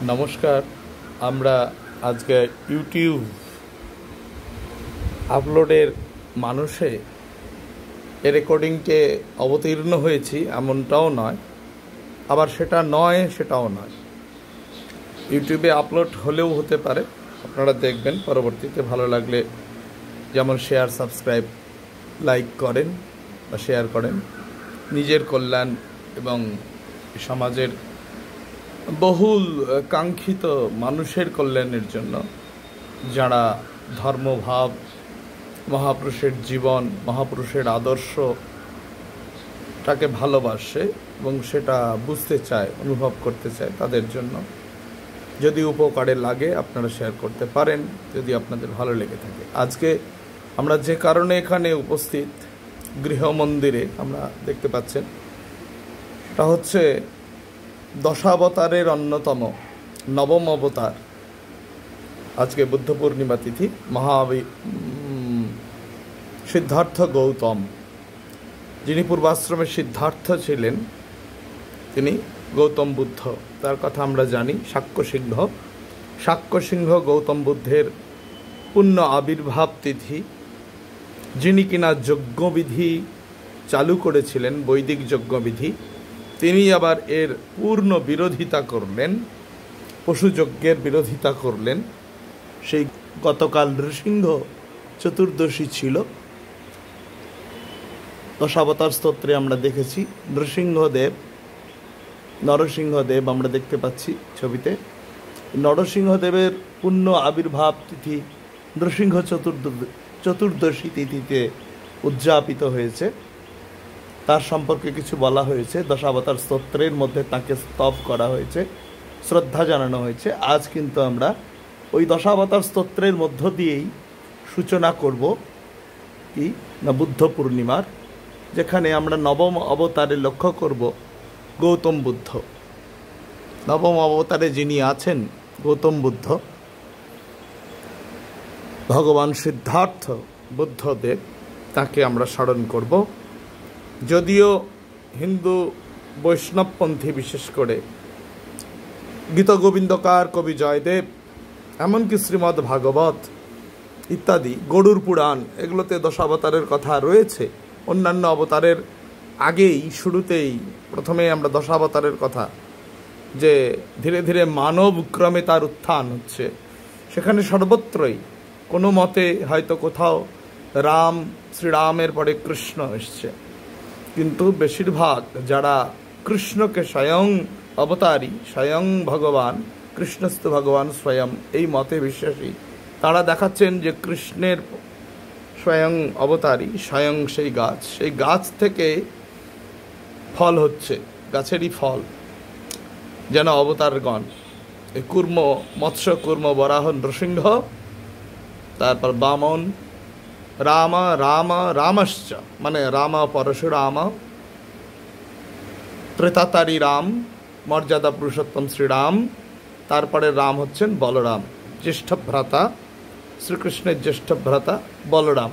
নমস্কার। আমরা আজকে ইউটিউব আপলোডের মানুষে এ রেকর্ডিংকে অবতীর্ণ হয়েছি এমনটাও নয়, আবার সেটা নয় সেটাও নয়। ইউটিউবে আপলোড হলেও হতে পারে, আপনারা দেখবেন পরবর্তীতে। ভালো লাগলে যেমন শেয়ার, সাবস্ক্রাইব, লাইক করেন বা শেয়ার করেন। নিজের কল্যাণ এবং সমাজের বহুল কাঙ্ক্ষিত মানুষের কল্যাণের জন্য যারা ধর্মভাব, মহাপুরুষের জীবন, মহাপুরুষের আদর্শটাকে ভালোবাসে এবং সেটা বুঝতে চায়, অনুভব করতে চায়, তাদের জন্য যদি উপকারে লাগে আপনারা শেয়ার করতে পারেন, যদি আপনাদের ভালো লেগে থাকে। আজকে আমরা যে কারণে এখানে উপস্থিত, গৃহমন্দিরে আমরা দেখতে পাচ্ছেন, এটা হচ্ছে দশাবতারের অন্যতম নবম অবতার। আজকে বুদ্ধ পূর্ণিমা তিথি। সিদ্ধার্থ গৌতম, যিনি পূর্বাশ্রমের সিদ্ধার্থ ছিলেন, তিনি গৌতম বুদ্ধ, তার কথা আমরা জানি। শাক্য সিংহ গৌতম বুদ্ধের পূর্ণ আবির্ভাব তিথি। যিনি কিনা যজ্ঞবিধি চালু করেছিলেন, বৈদিক যজ্ঞবিধি, তিনি আবার এর পূর্ণ বিরোধিতা করলেন, পশুযজ্ঞের বিরোধিতা করলেন। সেই গতকাল নৃসিংহ চতুর্দশী ছিল। দশাবতার স্তোত্রে আমরা দেখেছি নরসিংহদেব আমরা দেখতে পাচ্ছি ছবিতে। নরসিংহদেবের পূর্ণ আবির্ভাব তিথি নৃসিংহ চতুর্দশী তিথিতে উদযাপিত হয়েছে। তার সম্পর্কে কিছু বলা হয়েছে, দশাবতার স্তোত্রের মধ্যে তাকে স্তব করা হয়েছে, শ্রদ্ধা জানানো হয়েছে। আজ কিন্তু আমরা ওই দশাবতার স্তোত্রের মধ্য দিয়েই সূচনা করব কি না বুদ্ধ পূর্ণিমার, যেখানে আমরা নবম অবতারে লক্ষ্য করব গৌতম বুদ্ধ। নবম অবতারে যিনি আছেন গৌতম বুদ্ধ, ভগবান সিদ্ধার্থ বুদ্ধদেব, তাকে আমরা স্মরণ করব। যদিও হিন্দু বৈষ্ণবপন্থী, বিশেষ করে গীতগোবিন্দকার কবি জয়দেব, এমনকি শ্রীমদ্ ভাগবত ইত্যাদি, গরুর পুরাণ, এগুলোতে দশাবতারের কথা রয়েছে। অন্যান্য অবতারের আগেই, শুরুতেই, প্রথমে আমরা দশাবতারের কথা, যে ধীরে ধীরে মানব ক্রমে তার উত্থান হচ্ছে, সেখানে সর্বত্রই কোনো মতে হয়তো কোথাও শ্রীরামের পরে কৃষ্ণ এসছে, কিন্তু বেশিরভাগ যারা কৃষ্ণকে স্বয়ং অবতারী, স্বয়ং ভগবান, কৃষ্ণস্থ ভগবান স্বয়ং, এই মতে বিশ্বাসী, তারা দেখাচ্ছেন যে কৃষ্ণের স্বয়ং অবতারী, স্বয়ং সেই গাছ থেকে ফল হচ্ছে, গাছেরই ফল, যেন অবতারগণ, এই কুর্ম, মৎস্য, কুর্ম, বরাহ, নৃসিংহ, তারপর বামন, রামশ্চ, মানে রাম পরশুরাম, ত্রেতাতারী রাম, মর্যাদা পুরুষোত্তম শ্রীরাম, তারপরে রাম হচ্ছেন বলরাম, জ্যেষ্ঠ ভ্রাতা, শ্রীকৃষ্ণের জ্যেষ্ঠ ভ্রাতা বলরাম।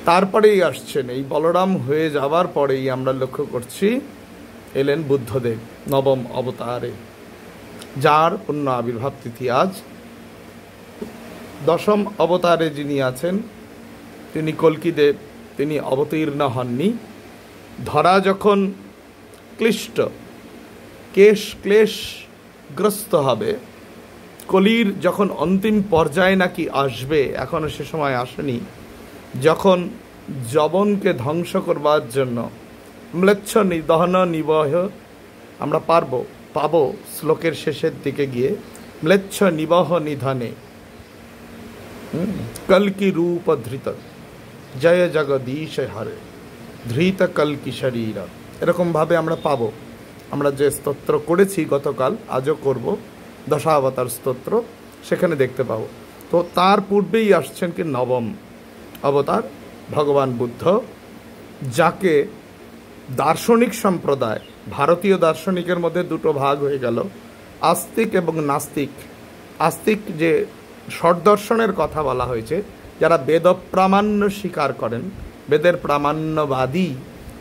তারপরেই আসছেন, এই বলরাম হয়ে যাওয়ার পরেই আমরা লক্ষ্য করছি এলেন বুদ্ধদেব নবম অবতারে, যার পূর্ণ আবির্ভাব তিথি আজ। দশম অবতারে যিনি আছেন তিনি কল্কিদেব। তিনি অবতীর্ণ হননি। ধরা যখন ক্লিষ্ট, ক্লেশগ্রস্ত হবে, কলির যখন অন্তিম পর্যায়ে নাকি আসবে, এখনও সে সময় আসেনি, যখন যবনকে ধ্বংস করবার জন্য ম্লেচ্ছ নিদহন নিবহ, আমরা পাবো শ্লোকের শেষের দিকে গিয়ে, ম্লেচ্ছ নিবহ নিধনে কলকি রূপ ধৃত, জয় জগদীশ হরে ধৃত কলকি শরীর, এরকমভাবে আমরা পাবো। আমরা যে স্তোত্র করেছি গতকাল, আজও করব, দশাবতার স্তোত্র, সেখানে দেখতে পাবো। তো তার পূর্বেই আসছেন কি নবম অবতার ভগবান বুদ্ধ, যাকে দার্শনিক সম্প্রদায়, ভারতীয় দার্শনিকের মধ্যে দুটো ভাগ হয়ে গেল, আস্তিক এবং নাস্তিক। আস্তিক, যে ষড়দর্শনের কথা বলা হয়েছে, যারা বেদ প্রামাণ্য স্বীকার করেন, বেদের প্রামাণ্যবাদী,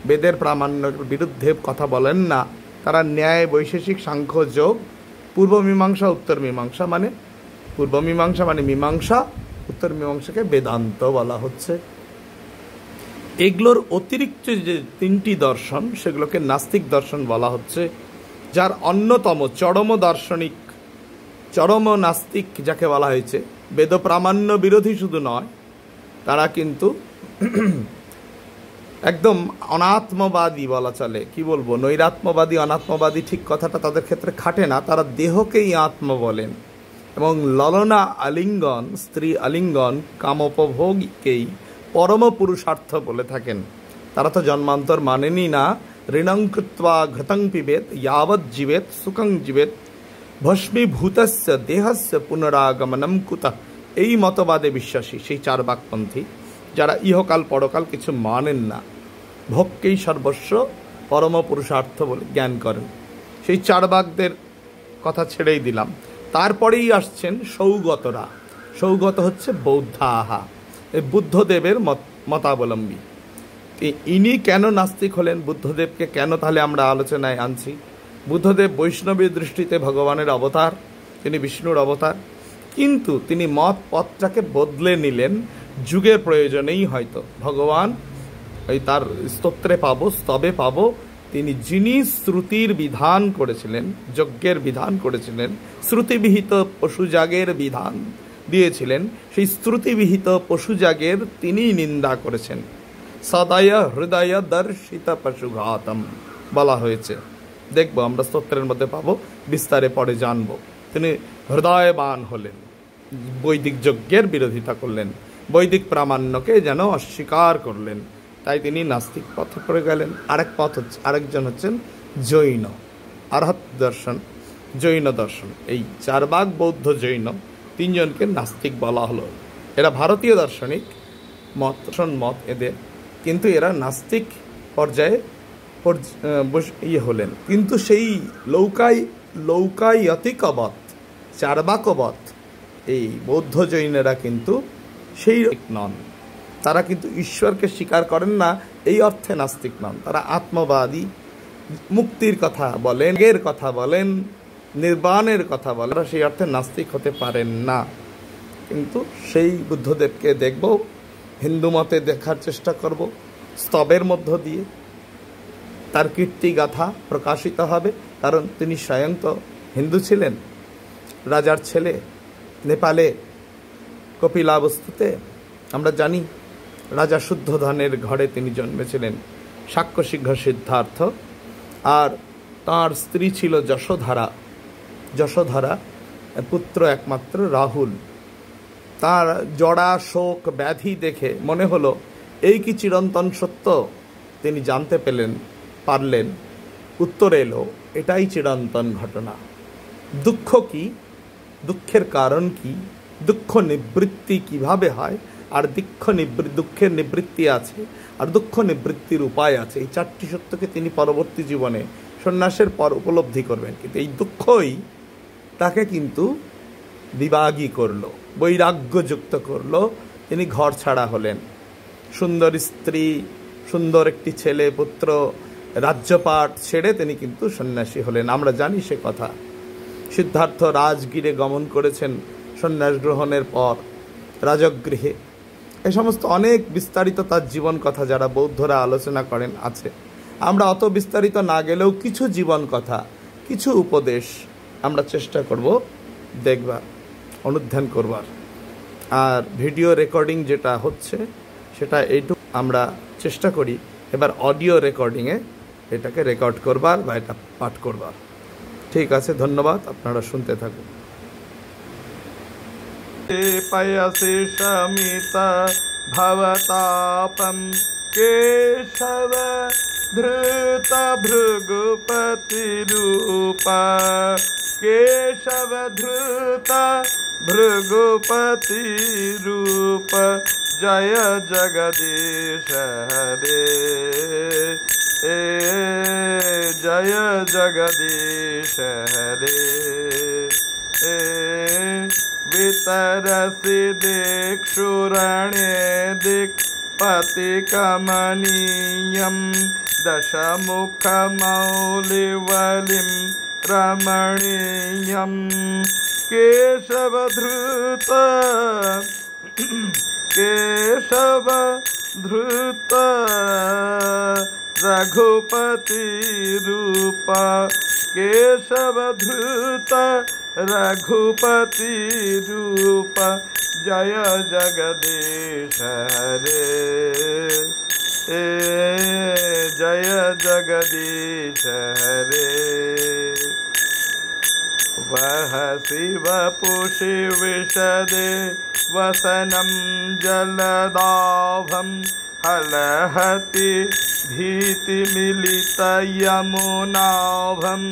বেদের প্রামাণ্যের বিরুদ্ধে কথা বলেন না, তারা ন্যায়, বৈশেষিক, সাংখ্য, যোগ পূর্ব মীমাংসা উত্তর মীমাংসা মানে পূর্ব মীমাংসা মানে মীমাংসা, উত্তর মীমাংসাকে বেদান্ত বলা হচ্ছে। এগুলোর অতিরিক্ত যে তিনটি দর্শন সেগুলোকে নাস্তিক দর্শন বলা হচ্ছে, যার অন্যতম চরম দার্শনিক, চরম নাস্তিক যাকে বলা হয়েছে, বেদ প্রামাণ্য বিরোধী শুধু নয়, তারা কিন্তু একদম অনাত্মবাদী বলা চলে, কি বলবো, নৈরাত্মবাদী অনাত্মবাদী ঠিক কথাটা তাদের ক্ষেত্রে খাটে না। তারা দেহকেই আত্ম বলেন এবং ললনা আলিঙ্গন, স্ত্রী আলিঙ্গন, কামোপভোগকেই পরম পুরুষার্থ বলে থাকেন। তারা তো জন্মান্তর মানেনি না। ঋণং কৃত্বা ঘৃতং পিবেত যাবৎ জীবেত সুখং জীবেত ভস্মীভূতস্য দেহস্য পুনরাগমনম কুতঃ, এই মতবাদে বিশ্বাসী সেই চার বাকপন্থী, যারা ইহকাল পরকাল কিছু মানেন না, ভোগকেই সর্বস্ব পরম পুরুষার্থ বলে জ্ঞান করেন। সেই চার বাকদের কথা ছেড়েই দিলাম। তারপরেই আসছেন সৌগতরা। সৌগত হচ্ছে বৌদ্ধাহা, এই বুদ্ধদেবের মতাবলম্বী। ইনি কেন নাস্তিক হলেন, বুদ্ধদেবকে কেন তাহলে আমরা আলোচনায় আনছি? বুদ্ধদেব বৈষ্ণবী দৃষ্টিতে ভগবানের অবতার, তিনি বিষ্ণুর অবতার, কিন্তু তিনি মত পথটাকে বদলে নিলেন যুগের প্রয়োজনেই। হয়তো ভগবান ওই তার স্তোত্রে পাবো, স্তবে পাবো, তিনি যিনি শ্রুতির বিধান করেছিলেন, যজ্ঞের বিধান করেছিলেন, শ্রুতিবিহিত পশুযাগের বিধান দিয়েছিলেন, সেই শ্রুতিবিহিত পশুযাগের তিনি নিন্দা করেছেন। সদয় হৃদয় দর্শিত পশুঘাতম বলা হয়েছে, দেখবো আমরা স্তোত্রের মধ্যে পাবো, বিস্তারে পরে জানবো। তিনি হৃদয়বান হলেন, বৈদিক যজ্ঞের বিরোধিতা করলেন, বৈদিক প্রামাণ্যকে যেন অস্বীকার করলেন, তাই তিনি নাস্তিক পথে পড়ে গেলেন। আরেকজন হচ্ছেন জৈন, আরহত দর্শন, জৈন দর্শন। এই চার ভাগ বৌদ্ধ জৈন তিনজনকে নাস্তিক বলা হলো। এরা ভারতীয় দার্শনিক মত এদের, কিন্তু এরা নাস্তিক পর্যায়ে হলেন। কিন্তু সেই লৌকায়তিকবৎ, চার্বাকবৎ এই বৌদ্ধ জৈনেরা কিন্তু সেই নন। তারা কিন্তু ঈশ্বরকে স্বীকার করেন না, এই অর্থে নাস্তিক নন। তারা আত্মবাদী, মুক্তির কথা বলেন, এর কথা বলেন, নির্বাণের কথা বলেন, তারা সেই অর্থে নাস্তিক হতে পারেন না। কিন্তু সেই বুদ্ধদেবকে দেখব, হিন্দু মতে দেখার চেষ্টা করব, স্তবের মধ্য দিয়ে তার কীর্তিগাথা প্রকাশিত হবে। কারণ তিনি স্বয়ং তো হিন্দু ছিলেন, রাজার ছেলে, নেপালে কপিলাবস্তুতে আমরা জানি রাজা শুদ্ধোধনের ঘরে তিনি জন্মেছিলেন, শাক্যশিঘ্র সিদ্ধার্থ। আর তার স্ত্রী ছিল যশোধরা, পুত্র একমাত্র রাহুল। তার জড়া শোক ব্যাধি দেখে মনে হলো এই কি চিরন্তন সত্য? তিনি জানতে পারলেন, উত্তর এলো এটাই চিরন্তন ঘটনা। দুঃখ কি, দুঃখের কারণ কি, দুঃখ নিবৃত্তি কিভাবে হয়, আর দুঃখের নিবৃত্তি আছে, আর দুঃখ নিবৃত্তির উপায় আছে। এই চারটি সত্যকে তিনি পরবর্তী জীবনে সন্ন্যাসের পর উপলব্ধি করবেন। কিন্তু এই দুঃখই তাকে কিন্তু বিভাগী করলো, বৈরাগ্যযুক্ত করলো। তিনি ঘর ছাড়া হলেন, সুন্দর স্ত্রী, সুন্দর একটি ছেলে পুত্র, রাজ্যপাট ছেড়ে তিনি কিন্তু সন্ন্যাসী হলেন। আমরা জানি সে কথা। সিদ্ধার্থ রাজগৃহে গমন করেছেন সন্ন্যাস গ্রহণের পর, রাজগৃহে। এই সমস্ত অনেক বিস্তারিত তার জীবন কথা যারা বৌদ্ধরা আলোচনা করেন আছে। আমরা অত বিস্তারিত না গেলেও কিছু জীবন কথা, কিছু উপদেশ আমরা চেষ্টা করব দেখবার, অনুধ্যান করবার। আর ভিডিও রেকর্ডিং যেটা হচ্ছে সেটা এইটুকু আমরা চেষ্টা করি এবার অডিও রেকর্ডিংয়ে এটাকে রেকর্ড করবার বা এটা পাঠ করবার। ঠিক আছে, ধন্যবাদ, আপনারা শুনতে থাকুন। পয়সিষমিতা ভবতাপম কেশব ধৃত ভৃগুপতি রূপ, কেশব ধৃত ভৃগুপতি রূপ, জয় জগদীশ হরে, জয় জগদীশ হরে। वितरसि दिक्षुरणे दिक्पतिकमनीयं दशमुखमौलिवलिं रमणीयं केशवधृत केशवधृत रघुपति रूप केशवधृत रघुपति रूप जय जगदीश हरे जय जगदीश हरे। वह शिव पुषि विशदे वसनं जलदाभं हलहति भीतिमिलित यमुनाभं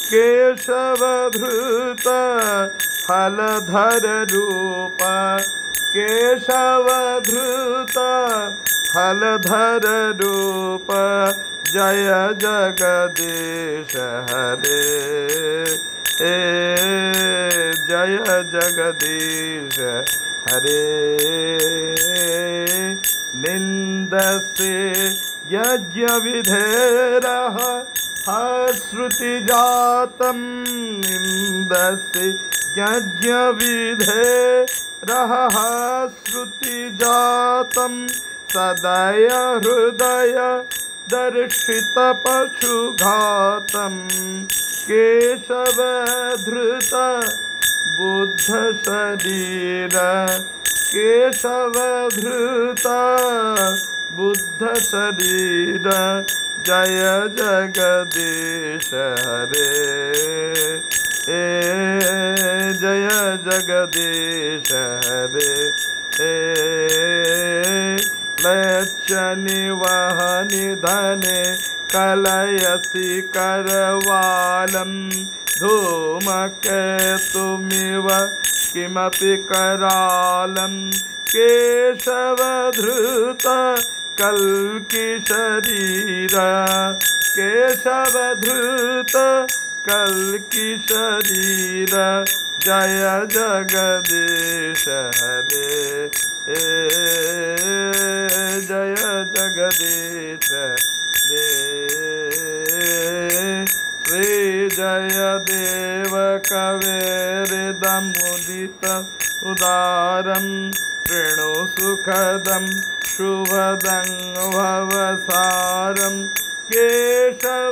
केशवधृत हलधर रूप केशवधृत हलधर रूप जय जगदीश हरे जय जगदीश हरे। निंदसे यज्ञ विधेरः श्रुति जातं निंदसे यज्ञ विधेरः श्रुति जातं सदय हृदय दर्शित पशुघातं केशवधृत बुद्ध शरीर केशवधृत बुद्ध शरीर जय जगदीश हरे जय जगदीश हरे। लक्ष निवहनि धने कलयसि करवालं धूमकेतुमिव किमपि करालं केशवधृत कल्कि शरीर केशवधृत कल्कि शरीर जय जगदीश हरे जय जगदीश हरे। श्री जय देव कवेरिदमुदित उदारं शृणु सुखदं शुभदं भवसारं केशवधृत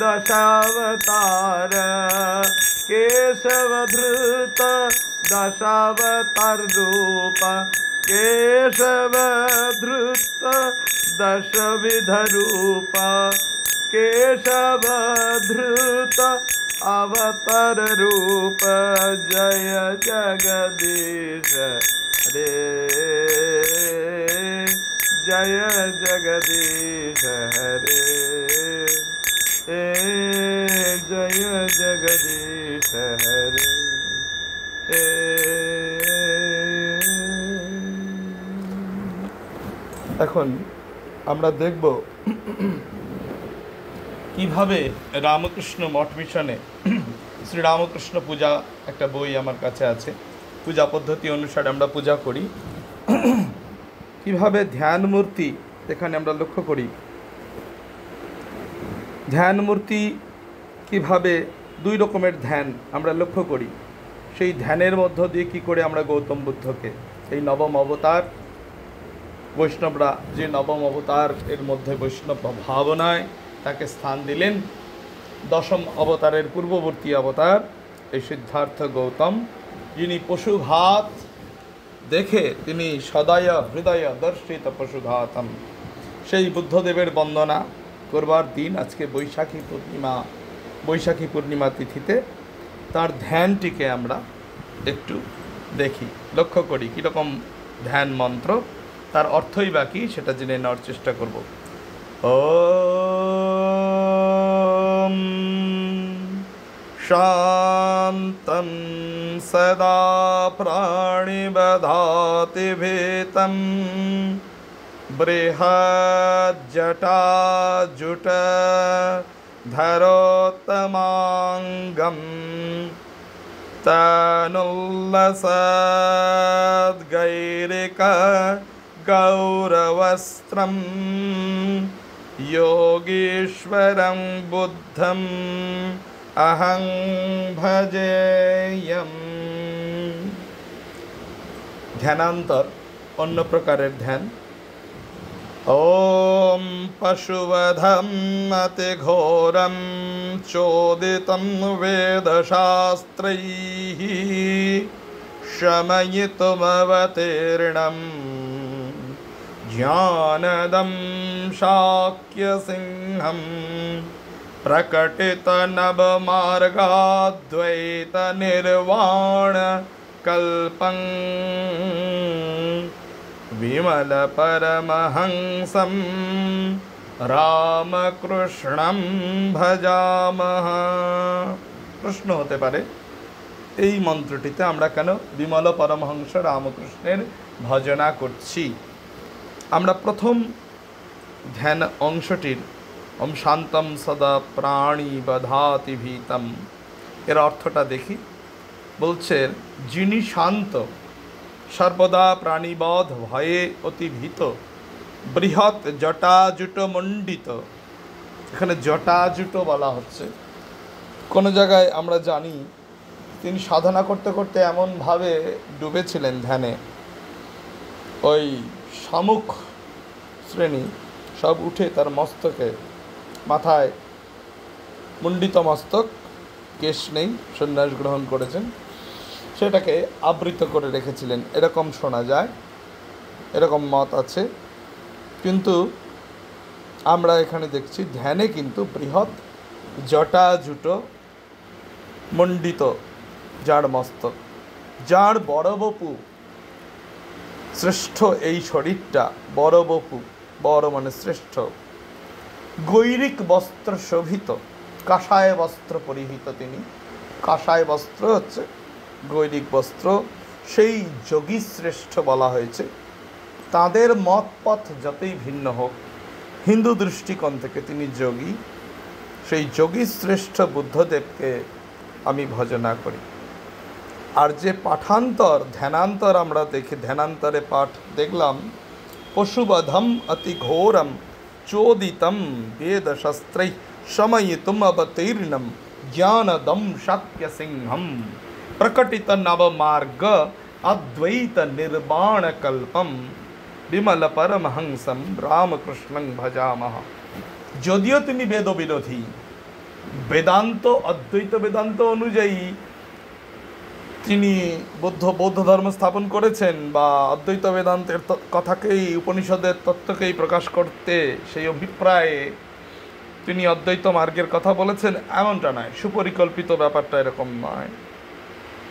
दशावतार केशवधृत दशावतार रूप केशवधृत दशविध रूप केशवधृत अवतार रूप जय जगदीश हरे जय जगदीश हरे जय जगदीश हरे। এখন আমরা দেখব কিভাবে রামকৃষ্ণ মঠ মিশনে শ্রী রামকৃষ্ণ পূজা একটা বই আমার কাছে আছে, পূজা পদ্ধতি অনুসারে আমরা পূজা করি। কিভাবে ধ্যান মূর্তি এখানে আমরা লক্ষ্য করি, ধ্যান মূর্তি কিভাবে দুই রকমের ধ্যান আমরা লক্ষ্য করি, সেই ধ্যানের মধ্য দিয়ে কি করে আমরা গৌতম বুদ্ধকে এই নবম অবতার বৈষ্ণবরা যে নবম অবতার এর মধ্যে বৈষ্ণব ভাবনায় তাকে স্থান দিলেন, দশম অবতারের পূর্ববর্তী অবতার এই সিদ্ধার্থ গৌতম, যিনি পশুঘাত দেখে তিনি সদয় হৃদয় দর্শিত পশুঘাতম, সেই বুদ্ধদেবের বন্দনা করবার দিন আজকে বৈশাখী পূর্ণিমা তিথিতে তার ধ্যানটিকে আমরা একটু দেখি, লক্ষ্য করি কীরকম ধ্যান মন্ত্র, তার অর্থই বা কী সেটা জেনে নেওয়ার চেষ্টা করব। ওম শান্তং সদা প্রাণিবধাতি ভীতং বৃহজ্জটাজুট ধরোত্তমাঙ্গম তনুল্লসদ্গৈরিক গৌরবস্ত্রম योगीश्वरं बुद्धं अहं भजेयम्। ধ্যানান্তর অন্য প্রকারের ধ্যান। ওম পশুবধম অতি ঘোরম চোদিতম বেদশাস্ত্রৈঃ শময়িতুমবতীর্ণম জ্ঞানদম শাক্যসিংহম प्रकटितनवमार्गाद्वैत निर्वाण कल्पं विमल परमहंसं রামকৃষ্ণম ভজামহ। প্রশ্ন হতে পারে, এই মন্ত্রটিতে আমরা কেন বিমল পরমহংস রামকৃষ্ণের ভজনা করছি? আমরা প্রথম ধ্যান অংশটির ওম শান্তম সদা প্রাণী বধাতি ভীতম এর অর্থটা দেখি। বলছে, যিনি শান্ত, সর্বদা প্রাণীবধ ভয়ে অতি ভীত, বৃহৎ জটাজুট মণ্ডিত। এখানে জটাজুট বলা হচ্ছে। কোনো জায়গায় আমরা জানি তিনি সাধনা করতে করতে এমনভাবে ডুবেছিলেন ধ্যানে, ওই শামুক শ্রেণী সব উঠে তার মস্তকে, মাথায় মুণ্ডিত মস্তক, কেশ নেই, সন্ন্যাস গ্রহণ করেছেন, সেটাকে আবৃত করে রেখেছিলেন, এরকম শোনা যায়, এরকম মত আছে। কিন্তু আমরা এখানে দেখছি ধ্যানে কিন্তু বৃহৎ জটাজুট মণ্ডিত যার মস্তক, যার বড় বপু, শ্রেষ্ঠ এই শরীরটা, বড় বপু, বড় মানে শ্রেষ্ঠ, গৈরিক বস্ত্র শোভিত, কাষায় বস্ত্র পরিহিত তিনি। কাষায় বস্ত্র হচ্ছে গৈরিক বস্ত্র, সেই যোগী শ্রেষ্ঠ বলা হয়েছে। তাদের মত পথ যতই ভিন্ন হোক, হিন্দু দৃষ্টিকোণ থেকে তিনি যোগী। সেই যোগী শ্রেষ্ঠ বুদ্ধদেবকে আমি ভজনা করি। আর যে পাঠান্তর, ধ্যানান্তর আমরা দেখি, ধ্যানান্তরে পাঠ দেখলাম, পশুবধম অতি ঘোরম চোদিতম বেদশস্ত্রৈঃ শময়িতুম অবতীর্ণম জ্ঞানদম শাক্যসিংহম প্রকটিত নবমার্গ অদ্বৈত নির্বাণ কল্পম বিমল পরমহংসম রামকৃষ্ণং ভজামহ। যদিও তিনি বেদবিরোধী, বেদান্ত, অদ্বৈত বেদান্ত অনুযায়ী তিনি বৌদ্ধ ধর্ম স্থাপন করেছেন, বা অদ্বৈত বেদান্তের কথাকেই, উপনিষদের তত্ত্বকেই প্রকাশ করতে সেই অভিপ্রায়ে তিনি অদ্বৈত মার্গের কথা বলেছেন, এমনটা নয়, সুপরিকল্পিত ব্যাপারটা এরকম নয়।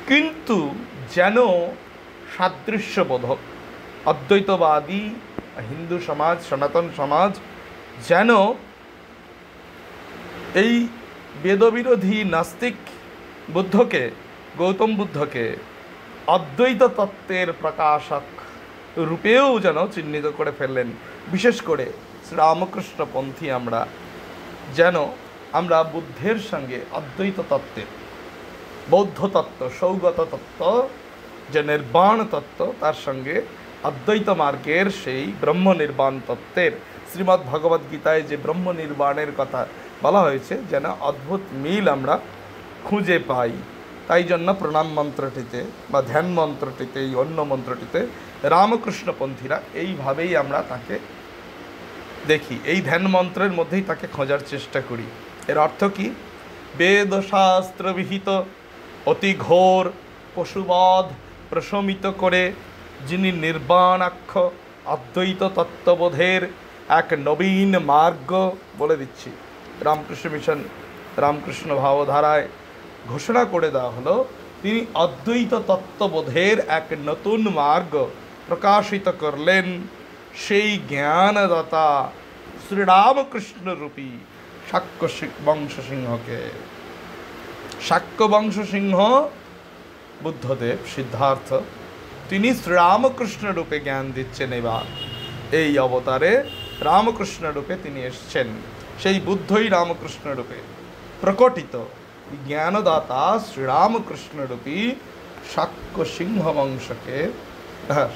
কিন্তু যেন সাদৃশ্যবোধক অদ্বৈতবাদী হিন্দু সমাজ, সনাতন সমাজ যেন এই বেদবিরোধী নাস্তিক বুদ্ধকে, গৌতম বুদ্ধকে অদ্বৈত তত্ত্বের প্রকাশক রূপেও যেন চিহ্নিত করে ফেললেন। বিশেষ করে শ্রীরামকৃষ্ণপন্থী আমরা যেন আমরা বুদ্ধের সঙ্গে অদ্বৈত তত্ত্বের, বৌদ্ধ তত্ত্ব, সৌগত তত্ত্ব, যে নির্বাণ তত্ত্ব, তার সঙ্গে অদ্বৈত মার্গের সেই ব্রহ্ম নির্বাণ তত্ত্বের, শ্রীমদ্ ভগবদ্ গীতায় যে ব্রহ্ম নির্বাণের কথা বলা হয়েছে, যেন অদ্ভুত মিল আমরা খুঁজে পাই। তাই জন্য প্রণাম মন্ত্রটিতে বা ধ্যান মন্ত্রটিতে, এই অন্য মন্ত্রটিতে রামকৃষ্ণপন্থীরা এইভাবেই আমরা তাকে দেখি, এই ধ্যান মন্ত্রের মধ্যেই তাকে খোঁজার চেষ্টা করি। এর অর্থ কি? বেদশাস্ত্রবিহিত অতি ঘোর পশুবধ প্রশমিত করে যিনি নির্বাণাক্ষ অদ্বৈত তত্ত্ববোধের এক নবীন মার্গ বলে দিচ্ছি। রামকৃষ্ণ মিশন, রামকৃষ্ণ ভাবধারায় ঘোষণা করে দেওয়া হলো, তিনি অদ্বৈত তত্ত্ববোধের এক নতুন মার্গ প্রকাশিত করলেন। সেই জ্ঞানদাতা শ্রীরামকৃষ্ণ রূপী শাক্য বংশ সিংহকে। শাক্য বংশ সিংহ বুদ্ধদেব, সিদ্ধার্থ, তিনি শ্রীরামকৃষ্ণ রূপে জ্ঞান দিচ্ছেন। এবার এই অবতারে রামকৃষ্ণ রূপে তিনি এসছেন। সেই বুদ্ধই রামকৃষ্ণ রূপে প্রকটিত জ্ঞানদাতা শ্রীরামকৃষ্ণ রূপী শাক্য সিংহ বংশকে,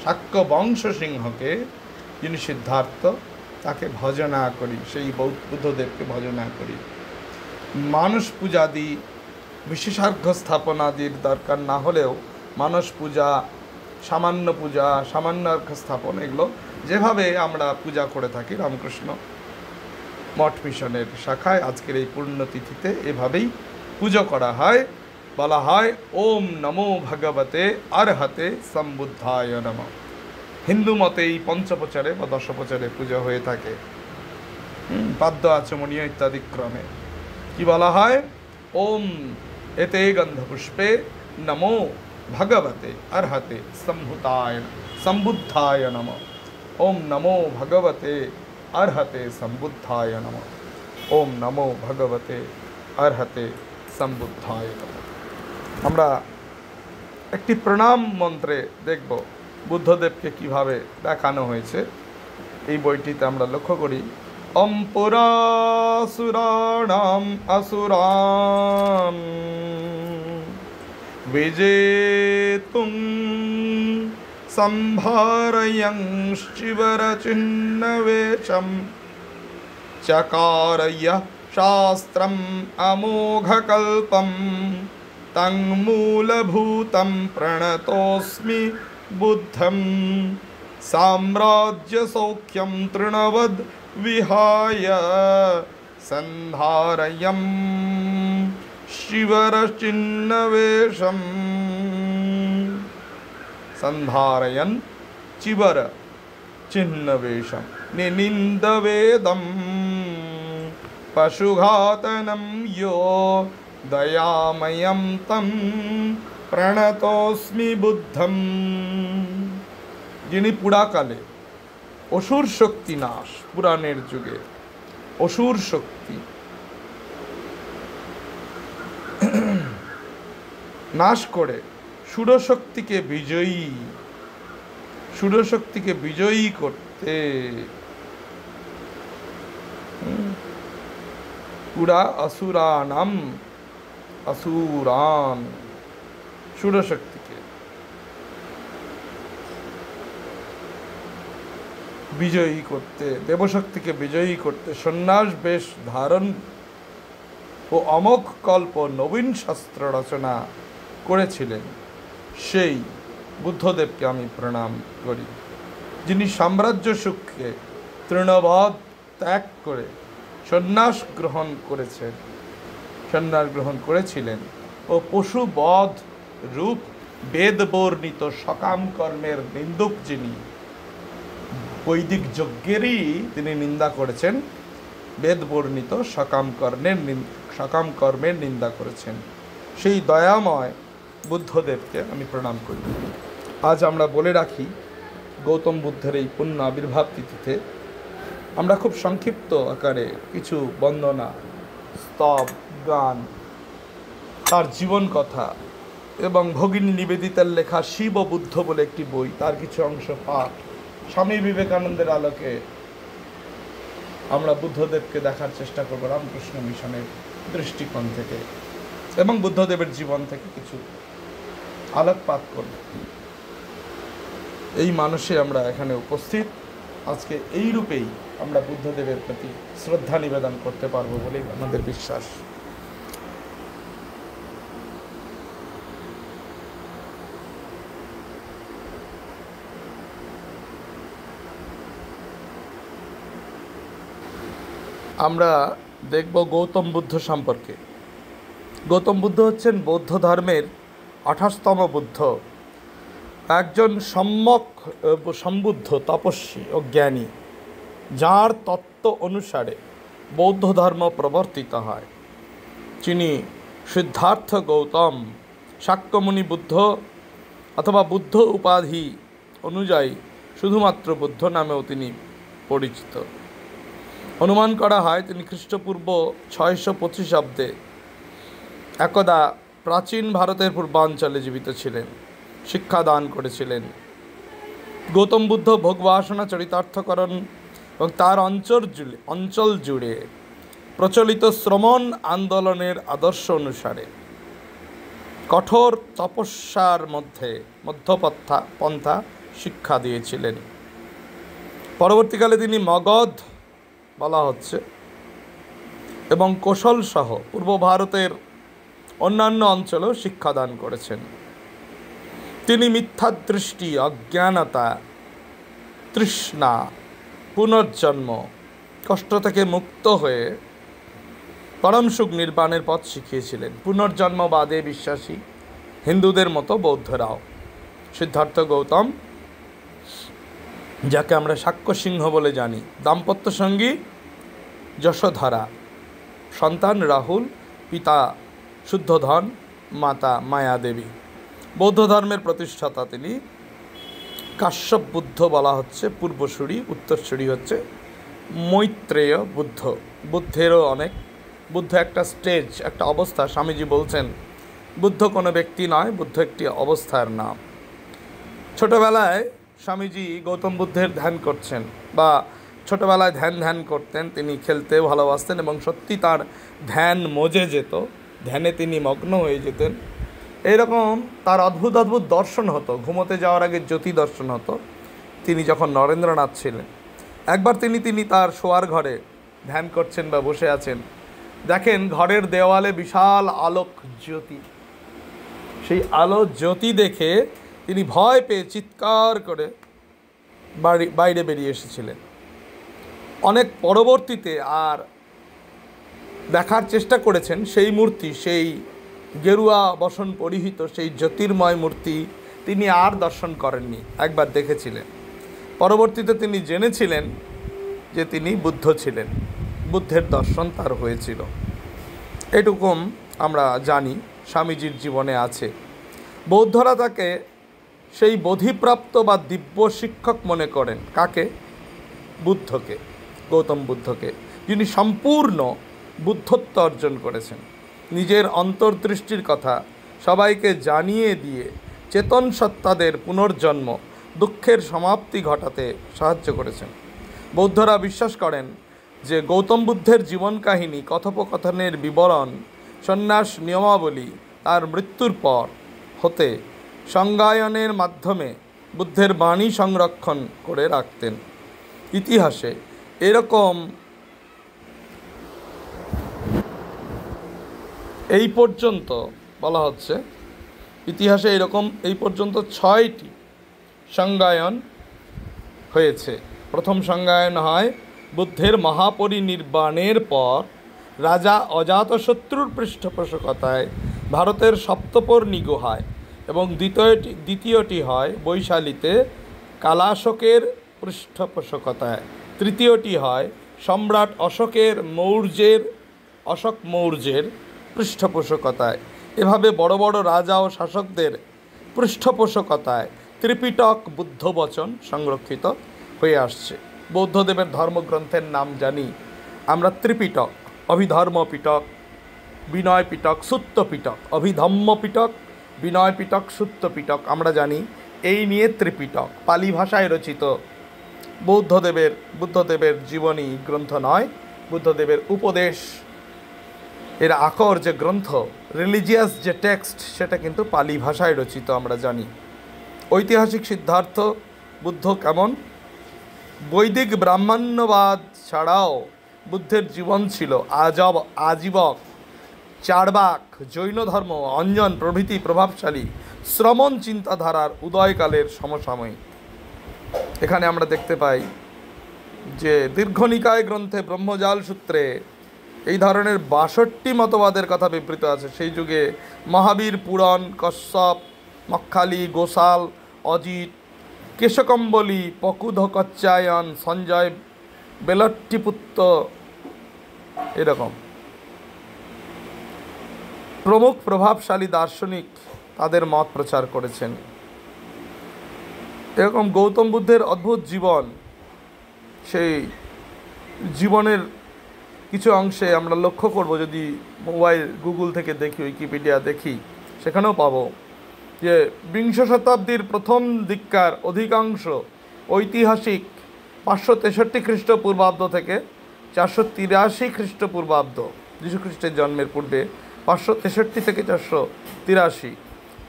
শাক্য বংশ সিংহকে যিনি সিদ্ধার্থ, তাকে ভজনা করি, সেই বুদ্ধদেবকে ভজনা করি। মানস পূজাদি বিশেষার্ঘ্য স্থাপনাদির দরকার না হলেও মানস পূজা, সামান্য অর্ঘ্য স্থাপন, এগুলো যেভাবে আমরা পূজা করে থাকি রামকৃষ্ণ মঠ মিশনের শাখায় আজকের এই পুণ্যতিথিতে এভাবেই পুজো করা হয়। বলা হয় ওম নমো ভগবতে অর্হতে সম্বুদ্ধায় নমঃ। হিন্দু মতে এই পঞ্চপ্রচারে বা দশপ্রচারে পুজো হয়ে থাকে, পাদ্য আচমনীয় ইত্যাদি ক্রমে। কি বলা হয়? ওম এতে গন্ধপুষ্পে নমো ভগবতে অর্হতে সম্বুদ্ধায় নমঃ। ওম নমো ভগবতে অর্হতে সম্বুদ্ধায় নমঃ। ওম নমো ভগবতে অর্হতে সম্বুদ্ধায় নমঃ। আমরা একটি প্রণাম মন্ত্রে দেখব বুদ্ধদেবকে কিভাবে দেখানো হয়েছে। এই বইটিতে আমরা লক্ষ্য করি অম পুরাসুরাণাম আসুরান বিজেতুং সম্ভারয়ং শিবরচিহ্নবেশম চকারয় শাস্ত্রম অমোঘকল্পম তং মূলভূতং প্রণতোস্মি বুদ্ধং সাম্রাজ্য সৌখ্যম তৃণবদ विहाय संधारयं शिवरचिन्नवेशं। संधारयन् चिवर चिन्नवेशं निनिन्दवेदं पशुघातनं यो दयामयं तं प्रणतोस्मि बुद्धं। যিনি পুরাকালে অসুর শক্তি নাশ, পুরাণের যুগে অসুর শক্তি নাশ করে সুরশক্তিকে বিজয়ী করতে পুরা আসুরান সুরশক্তিকে বিজয়ী করতে, দেবশক্তিকে বিজয়ী করতে সন্ন্যাস বেশ ধারণ ও অমোঘ কল্প নবীন শাস্ত্র রচনা করেছিলেন সেই বুদ্ধদেবকে আমি প্রণাম করি, যিনি সাম্রাজ্য সুখকে তৃণবধ ত্যাগ করে সন্ন্যাস গ্রহণ করেছিলেন ও পশুবধ রূপ বেদ বর্ণিত সকাম কর্মের নিন্দুক, যিনি বৈদিক যজ্ঞেরই তিনি নিন্দা করেছেন, বেদ বর্ণিত সকাম কর্মের নিন্দা করেছেন, সেই দয়াময় বুদ্ধদেবকে আমি প্রণাম করি। আজ আমরা বলে রাখি গৌতম বুদ্ধের এই পুণ্য আবির্ভাব তিথিতে আমরা খুব সংক্ষিপ্ত আকারে কিছু বন্দনা, স্তব, গান, তার জীবন কথা এবং ভগিনী নিবেদিতার লেখা শিব ও বুদ্ধ বলে একটি বই, তার কিছু অংশ পাঠ, স্বামী বিবেকানন্দের আলোকে আমরা বুদ্ধদেবকে দেখার চেষ্টা করব রামকৃষ্ণ মিশনের দৃষ্টিকোণ থেকে এবং বুদ্ধদেবের জীবন থেকে কিছু আলোকপাত করব। এই মানসে আমরা এখানে উপস্থিত। আজকে এই রূপেই আমরা বুদ্ধদেবের প্রতি শ্রদ্ধা নিবেদন করতে পারবো বলেই আমাদের বিশ্বাস। আমরা দেখব গৌতম বুদ্ধ সম্পর্কে। গৌতম বুদ্ধ হচ্ছেন বৌদ্ধ ধর্মের 28তম বুদ্ধ, একজন সম্যক সম্বুদ্ধ তপস্বী ও জ্ঞানী, যার তত্ত্ব অনুসারে বৌদ্ধ ধর্ম প্রবর্তিত হয়। তিনি সিদ্ধার্থ গৌতম, শাক্যমুনি বুদ্ধ অথবা বুদ্ধ উপাধি অনুযায়ী শুধুমাত্র বুদ্ধ নামেও তিনি পরিচিত। অনুমান করা হয় তিনি খ্রিস্টপূর্ব 625 অব্দে একদা প্রাচীন ভারতের পূর্বাঞ্চলে জীবিত ছিলেন, শিক্ষাদান করেছিলেন। গৌতম বুদ্ধ ভোগবাসনা চরিতার্থকরণ এবং তার অঞ্চল জুড়ে প্রচলিত শ্রমণ আন্দোলনের আদর্শ অনুসারে কঠোর তপস্যার মধ্যপন্থা শিক্ষা দিয়েছিলেন। পরবর্তীকালে তিনি মগধ বলা হচ্ছে, এবং কৌশল সহ পূর্ব ভারতের অন্যান্য অঞ্চলেও শিক্ষাদান করেছেন। তিনি মিথ্যাদৃষ্টি, অজ্ঞানতা, তৃষ্ণা, পুনর্জন্ম, কষ্ট থেকে মুক্ত হয়ে পরম সুখ নির্বাণের পথ শিখিয়েছিলেন। পুনর্জন্মবাদে বিশ্বাসী হিন্দুদের মতো বৌদ্ধরাও। সিদ্ধার্থ গৌতম, যাকে আমরা সাক্ষ্য সিংহ বলে জানি, দাম্পত্য সঙ্গী যশোধরা, সন্তান রাহুল, পিতা শুদ্ধধন, মাতা মায়াদেবী। বৌদ্ধ ধর্মের প্রতিষ্ঠাতা তিনি। কাশ্যপ বুদ্ধ বলা হচ্ছে পূর্বসূরি, উত্তরসূরি হচ্ছে মৈত্রেয় বুদ্ধ। বুদ্ধেরও অনেক, বুদ্ধ একটা স্টেজ, একটা অবস্থা। স্বামীজি বলছেন বুদ্ধ কোনো ব্যক্তি নয়, বুদ্ধ একটি অবস্থার নাম। ছোটবেলায় স্বামীজি গৌতম বুদ্ধের ধ্যান করছেন, বা ছোটবেলায় ধ্যান করতেন। তিনি খেলতে ভালোবাসতেন এবং সত্যি তার ধ্যান মজে যেত, ধ্যানে তিনি মগ্ন হয়ে যেতেন। এইরকম তার অদ্ভুত অদ্ভুত দর্শন হতো। ঘুমোতে যাওয়ার আগে জ্যোতি দর্শন হতো তিনি যখন নরেন্দ্রনাথ ছিলেন। একবার তিনি তার শোয়ার ঘরে ধ্যান করছেন বা বসে আছেন, দেখেন ঘরের দেওয়ালে বিশাল আলোক জ্যোতি। সেই আলো জ্যোতি দেখে তিনি ভয় পেয়ে চিৎকার করে বাইরে বেরিয়ে এসেছিলেন। অনেক পরবর্তীতে আর দেখার চেষ্টা করেছেন সেই মূর্তি, সেই গেরুয়া বসন পরিহিত সেই জ্যোতির্ময় মূর্তি তিনি আর দর্শন করেননি, একবার দেখেছিলেন। পরবর্তীতে তিনি জেনেছিলেন যে তিনি বুদ্ধ ছিলেন, বুদ্ধের দর্শন তার হয়েছিল। এটুকুম আমরা জানি স্বামীজির জীবনে আছে। বৌদ্ধরা তাকে সেই বোধিপ্রাপ্ত বা দিব্য শিক্ষক মনে করেন। কাকে? বুদ্ধকে, গৌতম বুদ্ধকে, যিনি সম্পূর্ণ বুদ্ধত্ব অর্জন করেছেন। নিজের অন্তর্দৃষ্টির কথা সবাইকে জানিয়ে দিয়ে চেতন সত্তাদের পুনর্জন্ম, দুঃখের সমাপ্তি ঘটাতে সাহায্য করেছেন। বৌদ্ধরা বিশ্বাস করেন যে গৌতম বুদ্ধের জীবন কাহিনী, কথোপকথনের বিবরণ, সন্ন্যাস নিয়মাবলী তার মৃত্যুর পর হতে সংজ্ঞায়নের মাধ্যমে বুদ্ধের বাণী সংরক্ষণ করে রাখতেন। ইতিহাসে এরকম এই পর্যন্ত বলা হচ্ছে, ইতিহাসে এরকম এই পর্যন্ত 6টি সংজ্ঞায়ন হয়েছে। প্রথম সংজ্ঞায়ন হয় বুদ্ধের মহাপরিনির্বাণের পর রাজা অজাতশত্রুর পৃষ্ঠপোষকতায় ভারতের সপ্তপর্ণী গুহায়, এবং দ্বিতীয়টি হয় বৈশালীতে কালাশোকের পৃষ্ঠপোষকতায়, তৃতীয়টি হয় সম্রাট অশোক মৌর্যের পৃষ্ঠপোষকতায়। এভাবে বড় বড় রাজা ও শাসকদের পৃষ্ঠপোষকতায় ত্রিপিটক বুদ্ধ বচন সংরক্ষিত হয়ে আসছে। বৌদ্ধদেবের ধর্মগ্রন্থের নাম জানি আমরা ত্রিপিটক: অভিধর্ম পিটক, বিনয় পিটক, সুত্ত পিটক। অভিধম্ম পিটক, বিনয় পিটক, সুত্ত পিটক আমরা জানি। এই নিয়ে ত্রিপিটক পালি ভাষায় রচিত বুদ্ধদেবের জীবনী গ্রন্থ নয়, বুদ্ধদেবের উপদেশ এর আকর যে গ্রন্থ, রিলিজিয়াস যে টেক্সট, সেটা কিন্তু পালি ভাষায় রচিত আমরা জানি। ঐতিহাসিক সিদ্ধার্থ বুদ্ধ কেমন? বৈদিক ব্রাহ্মণ্যবাদ ছাড়াও বুদ্ধের জীবন ছিল আজীবক, চার্বাক, জৈন ধর্ম, অঞ্জন প্রভৃতি প্রভাবশালী শ্রমণ চিন্তাধারার উদয়কালের সমসাময়িক। এখানে আমরা দেখতে পাই যে দীর্ঘনিকায় গ্রন্থে ব্রহ্মজাল সূত্রে এই ধরনের 62 মতবাদের কথা বিবৃত আছে। সেই যুগে মহাবীর, পুরাণ, কশ্যপ, মক্খালি, গোসাল, অজিত, কেশকম্বলী, পকুধ কচ্চায়ন, সঞ্জয় বেলট্টিপুত্র, এরকম প্রমুখ প্রভাবশালী দার্শনিক তাদের মত প্রচার করেছেন। এরকম গৌতম বুদ্ধের অদ্ভুত জীবন, সেই জীবনের কিছু অংশে আমরা লক্ষ্য করব, যদি মোবাইল গুগল থেকে দেখি, উইকিপিডিয়া দেখি, সেখানেও পাবো যে বিংশ শতাব্দীর প্রথম দিককার অধিকাংশ ঐতিহাসিক 563 খ্রিস্টপূর্বাব্দ থেকে 483 খ্রিস্টপূর্বাব্দ, যীশুখ্রিস্টের জন্মের পূর্বে 563 থেকে 483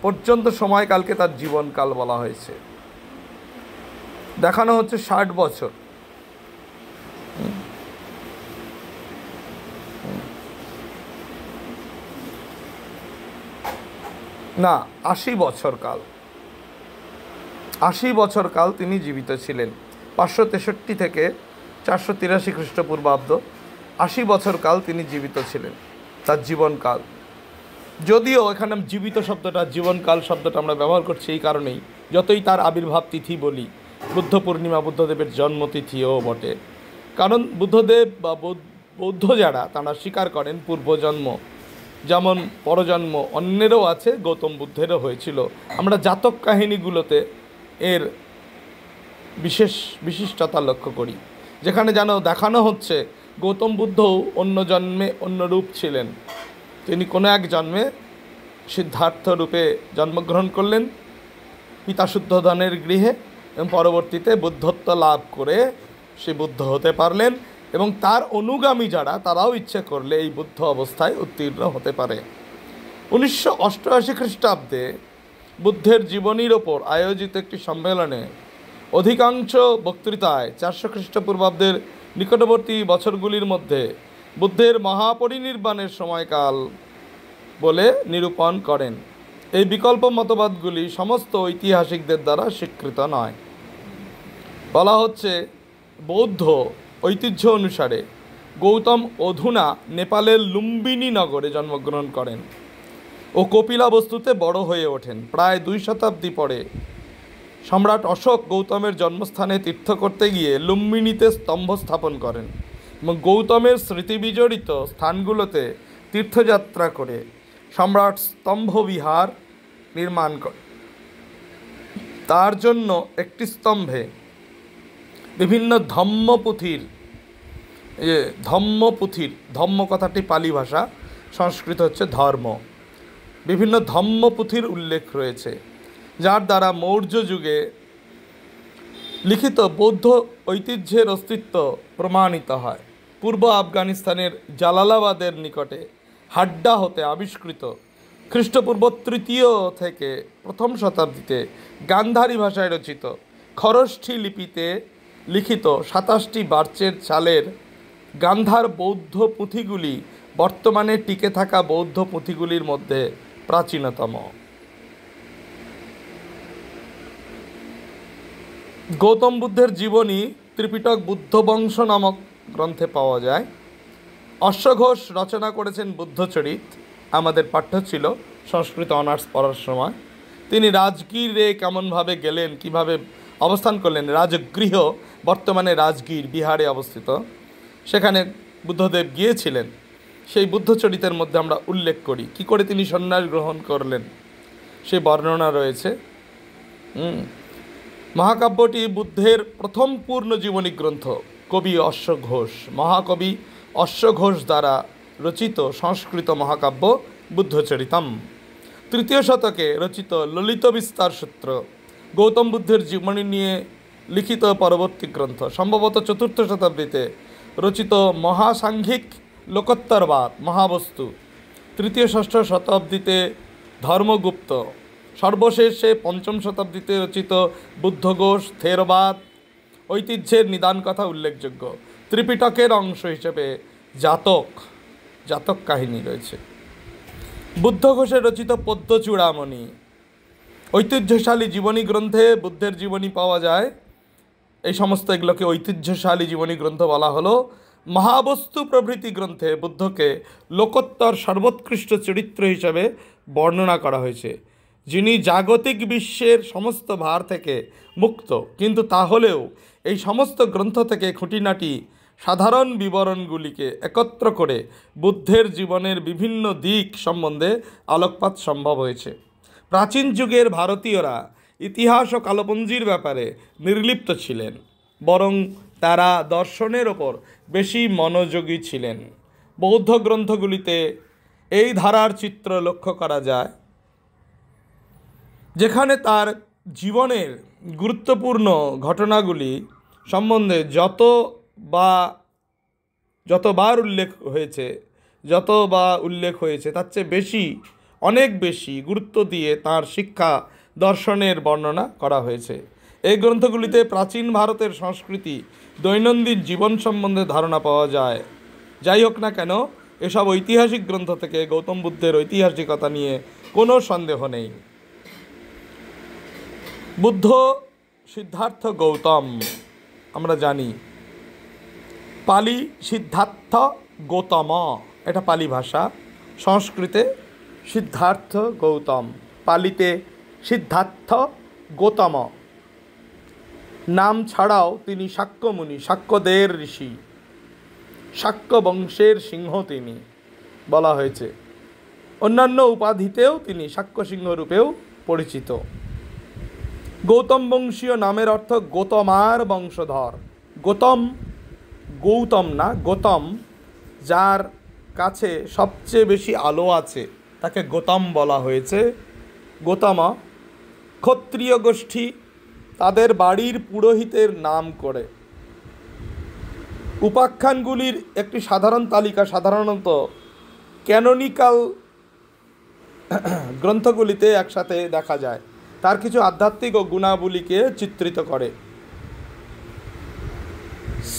পর্যন্ত সময়কালকে তার জীবনকাল বলা হয়েছে। দেখানো হচ্ছে 60 বছর। না, ৮০ বছর কাল ৮০ বছর কাল তিনি জীবিত ছিলেন। ৫৬৩ থেকে ৪৮৩ খ্রিস্টপূর্বাব্দ, ৮০ বছর কাল তিনি জীবিত ছিলেন, তার জীবনকাল। যদিও এখানে জীবিত শব্দটা, জীবনকাল শব্দটা আমরা ব্যবহার করছি এই কারণেই, যতই তার আবির্ভাব তিথি বলি, বুদ্ধ পূর্ণিমা বুদ্ধদেবের জন্মতিথিও বটে। কারণ বুদ্ধদেব বা বৌদ্ধ যারা, তারা স্বীকার করেন পূর্বজন্ম, যেমন পরজন্ম অন্যেরও আছে, গৌতম বুদ্ধেরও হয়েছিল। আমরা জাতক কাহিনীগুলোতে এর বিশিষ্টতা লক্ষ্য করি, যেখানে যেন দেখানো হচ্ছে গৌতম বুদ্ধও অন্য জন্মে অন্য রূপ ছিলেন। তিনি কোনো এক জন্মে সিদ্ধার্থ রূপে জন্মগ্রহণ করলেন পিতা শুদ্ধোধনের গৃহে, এবং পরবর্তীতে বুদ্ধত্ব লাভ করে সে বুদ্ধ হতে পারলেন, এবং তার অনুগামী যারা, তারাও ইচ্ছে করলে এই বুদ্ধ অবস্থায় উত্তীর্ণ হতে পারে। ১৯৮৮ খ্রিস্টাব্দে বুদ্ধের জীবনীর ওপর আয়োজিত একটি সম্মেলনে অধিকাংশ বক্তৃতায় ৪০০ খ্রিস্টপূর্বাব্দের নিকটবর্তী বছরগুলির মধ্যে বুদ্ধের মহাপরিনির্বাণের সময়কাল বলে নিরূপণ করেন। এই বিকল্প মতবাদগুলি সমস্ত ঐতিহাসিকদের দ্বারা স্বীকৃত নয়। বলা হচ্ছে, বৌদ্ধ ঐতিহ্য অনুসারে গৌতম অধুনা নেপালের লুম্বিনী নগরে জন্মগ্রহণ করেন ও কপিলাবস্তুতে বড় হয়ে ওঠেন। প্রায় ২ শতাব্দী পরে সম্রাট অশোক গৌতমের জন্মস্থানে তীর্থ করতে গিয়ে লুম্বিনীতে স্তম্ভ স্থাপন করেন এবং গৌতমের স্মৃতিবিজড়িত স্থানগুলোতে তীর্থযাত্রা করে সম্রাট স্তম্ভবিহার নির্মাণ করে। তার জন্য একটি স্তম্ভে বিভিন্ন ধম্ম কথাটি পালি ভাষা, সংস্কৃত হচ্ছে ধর্ম, বিভিন্ন ধম্মপুথির উল্লেখ রয়েছে, যার দ্বারা মৌর্য যুগে লিখিত বৌদ্ধ ঐতিহ্যের অস্তিত্ব প্রমাণিত হয়। পূর্ব আফগানিস্তানের জালালাবাদের নিকটে হাড্ডা হতে আবিষ্কৃত খ্রিস্টপূর্ব ৩য় থেকে ১ম শতাব্দীতে গান্ধারী ভাষায় রচিত খরষ্ঠী লিপিতে লিখিত ২৭টি বার্চের চালের গান্ধার বৌদ্ধ পুঁথিগুলি বর্তমানে টিকে থাকা বৌদ্ধ পুঁথিগুলির মধ্যে প্রাচীনতম। গৌতম বুদ্ধের জীবনী ত্রিপিটক বুদ্ধবংশ নামক গ্রন্থে পাওয়া যায়। অশ্বঘোষ রচনা করেছেন বুদ্ধচরিত, আমাদের পাঠ্য ছিল সংস্কৃত অনার্স পড়ার সময়। তিনি রাজগীরে কেমনভাবে গেলেন, কিভাবে অবস্থান করলেন, রাজগৃহ বর্তমানে রাজগীর বিহারে অবস্থিত, সেখানে বুদ্ধদেব গিয়েছিলেন, সেই বুদ্ধচরিতের মধ্যে আমরা উল্লেখ করি কি করে তিনি সন্ন্যাস গ্রহণ করলেন, সেই বর্ণনা রয়েছে। মহাকাব্যটি বুদ্ধের প্রথম পূর্ণ জীবনী গ্রন্থ। কবি অশ্বঘোষ, মহাকবি অশ্বঘোষ দ্বারা রচিত সংস্কৃত মহাকাব্য বুদ্ধচরিতম। ৩য় শতকে রচিত ললিত বিস্তার সূত্র গৌতম বুদ্ধের জীবনী নিয়ে লিখিত পরবর্তী গ্রন্থ। সম্ভবত ৪র্থ শতাব্দীতে রচিত মহাসাংঘিক লোকোত্তরবাদ মহাবস্তু। ৩য়-ষষ্ঠ শতাব্দীতে ধর্মগুপ্ত। সর্বশেষে ৫ম শতাব্দীতে রচিত বুদ্ধঘোষ থেরবাদ ঐতিহ্যের নিদান কথা উল্লেখযোগ্য। ত্রিপিটকের অংশ হিসেবে জাতক কাহিনী রয়েছে। বুদ্ধঘোষের রচিত পদ্মচূড়ামণি ঐতিহ্যশালী জীবনী গ্রন্থে বুদ্ধের জীবনী পাওয়া যায়। এই সমস্ত এগুলোকে ঐতিহ্যশালী জীবনী গ্রন্থ বলা হলো। মহাবস্তু প্রভৃতি গ্রন্থে বুদ্ধকে লোকোত্তর সর্বোৎকৃষ্ট চরিত্র হিসেবে বর্ণনা করা হয়েছে, যিনি জাগতিক বিশ্বের সমস্ত ভার থেকে মুক্ত। কিন্তু তাহলেও এই সমস্ত গ্রন্থ থেকে খুঁটিনাটি সাধারণ বিবরণগুলিকে একত্র করে বুদ্ধের জীবনের বিভিন্ন দিক সম্বন্ধে আলোকপাত সম্ভব হয়েছে। প্রাচীন যুগের ভারতীয়রা ইতিহাস ও কালপঞ্জির ব্যাপারে নির্লিপ্ত ছিলেন, বরং তারা দর্শনের ওপর বেশি মনোযোগী ছিলেন। বৌদ্ধ গ্রন্থগুলিতে এই ধারার চিত্র লক্ষ্য করা যায়, যেখানে তার জীবনের গুরুত্বপূর্ণ ঘটনাগুলি সম্বন্ধে যতবার উল্লেখ হয়েছে তার চেয়ে অনেক বেশি গুরুত্ব দিয়ে তার শিক্ষা দর্শনের বর্ণনা করা হয়েছে। এই গ্রন্থগুলিতে প্রাচীন ভারতের সংস্কৃতি, দৈনন্দিন জীবন সম্বন্ধে ধারণা পাওয়া যায়। যাই হোক না কেন, এসব ঐতিহাসিক গ্রন্থ থেকে গৌতম বুদ্ধের ঐতিহাসিকতা নিয়ে কোনো সন্দেহ নেই। বুদ্ধ সিদ্ধার্থ গৌতম আমরা জানি, পালি সিদ্ধার্থ গৌতম, এটা পালি ভাষা, সংস্কৃতে সিদ্ধার্থ গৌতম, পালিতে সিদ্ধার্থ গৌতম। নাম ছাড়াও তিনি শাক্যমুনি, শাক্যদের ঋষি, শাক্য বংশের সিংহ তিনি বলা হয়েছে। অন্যান্য উপাধিতেও তিনি শাক্য সিংহ রূপেও পরিচিত। গৌতম বংশীয় নামের অর্থ গৌতমার বংশধর। গৌতম, গৌতম না, গৌতম, যার কাছে সবচেয়ে বেশি আলো আছে তাকে গৌতম বলা হয়েছে। গৌতম ক্ষত্রিয় গোষ্ঠী তাদের বাড়ির পুরোহিতের নাম করে। উপাখ্যানগুলির একটি সাধারণ তালিকা সাধারণত ক্যানোনিক্যাল গ্রন্থগুলিতে একসাথে দেখা যায়। তার কিছু আধ্যাত্মিক ও গুণাবলীকে চিত্রিত করে।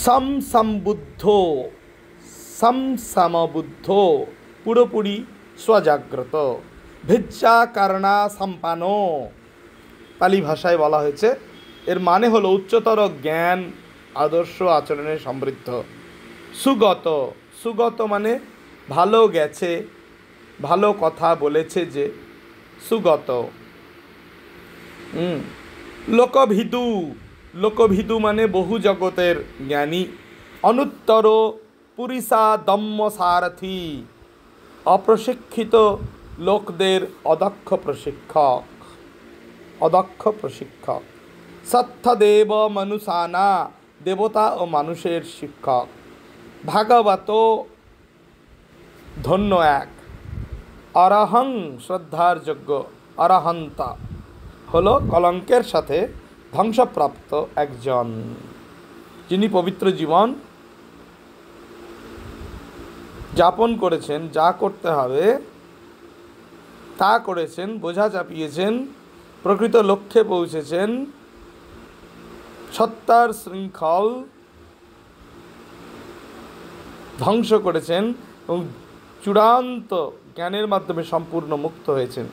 সমবুদ্ধ, সমবুদ্ধ পুরোপুরি স্বজাগ্রত, ভিজ্জা কারণা সম্পানো পালি ভাষায় বলা হয়েছে। এর মানে হলো উচ্চতর জ্ঞান, আদর্শ, আচরণে সমৃদ্ধ। সুগত, সুগত মানে ভালো গেছে, ভালো কথা বলেছে যে, সুগত। লোকভিদু, লোকভিদু মানে বহু জগতের জ্ঞানী। অনুত্তর পুরিষা দম্য সারথি, অপ্রশিক্ষিত লোকদের অদক্ষ প্রশিক্ষক, অদক্ষ প্রশিক্ষক। সত্যদেব মনুষানা, দেবতা ও মানুষের শিক্ষক। ভাগবত ধন্য এক। অরহং শ্রদ্ধার যোগ্য, অরহন্তা হলো কলঙ্কের সাথে ধ্বংসপ্রাপ্ত একজন, যিনি পবিত্র জীবন যাপন করেছেন, যা করতে হবে তা করেছেন, বোঝা চাপিয়েছেন, প্রকৃত লক্ষ্যে পৌঁছেছেন, সত্তার শৃঙ্খল ধ্বংস করেছেন এবং চূড়ান্ত জ্ঞানের মাধ্যমে সম্পূর্ণ মুক্ত হয়েছেন।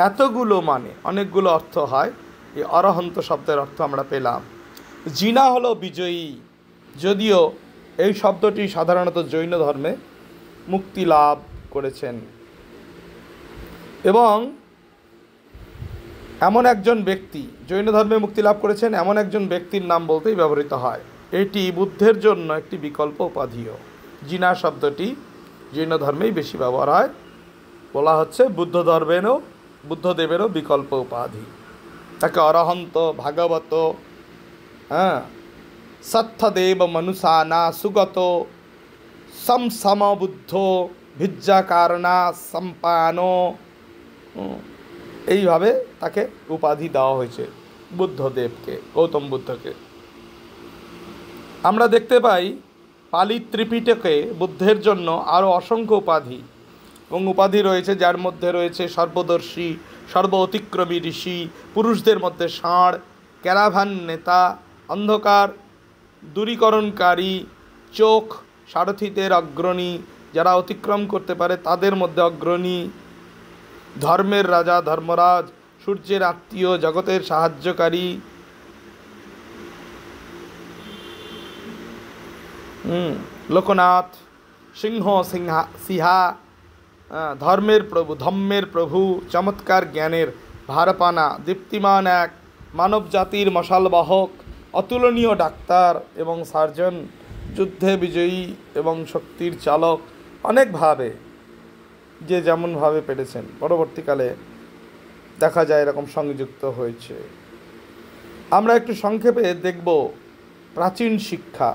এতগুলো মানে অনেকগুলো অর্থ হয়। এই অরহন্ত শব্দের অর্থ আমরা পেলাম। জিনা হলো বিজয়ী, যদিও এই শব্দটি সাধারণত জৈন ধর্মে মুক্তি লাভ করেছেন। এবং এমন একজন ব্যক্তি জৈন ধর্মে মুক্তি লাভ করেছেন এমন একজন ব্যক্তির নাম বলতেই ব্যবহৃত হয়। এটি বুদ্ধের জন্য একটি বিকল্প উপাধিও। জিনা শব্দটি জৈন ধর্মেই বেশি ব্যবহার হয়। বলা হচ্ছে বুদ্ধদেবেরও বিকল্প উপাধি। তাকে অরহন্ত, ভাগবত, সত্যদেব মনুষানা, সুগত, সমবুদ্ধ, ভিজ্জা কারণা সম্পানো, এইভাবে তাকে উপাধি দেওয়া হয়েছে বুদ্ধদেবকে, গৌতম বুদ্ধকে। আমরা দেখতে পাই পালি ত্রিপিটকে বুদ্ধের জন্য আরও অসংখ্য উপাধি এবং উপাধি রয়েছে, যার মধ্যে রয়েছে সর্বদর্শী, সর্ব অতিক্রমী ঋষি, পুরুষদের মধ্যে ষাঁড়, ক্যারাভান নেতা, অন্ধকার দূরীকরণকারী, চোখ, সারথীদের অগ্রণী, যারা অতিক্রম করতে পারে তাদের মধ্যে অগ্রণী, ধর্মের রাজা, ধর্মরাজ, সূর্যের আত্মীয়, জগতের সাহায্যকারী, লোকনাথ, সিংহ, সিংহা, ধর্মের প্রভু, ধম্মের প্রভু, চমৎকার জ্ঞানের ভারপানা, দীপ্তিমান এক, মানব জাতির মশালবাহক, অতুলনীয় ডাক্তার এবং সার্জন, যুদ্ধে বিজয়ী এবং শক্তির চালক। অনেকভাবে যে যেমনভাবে পেরেছেন পরবর্তীকালে দেখা যায় এরকম সংযুক্ত হয়েছে। আমরা একটু সংক্ষেপে দেখব প্রাচীন শিক্ষা।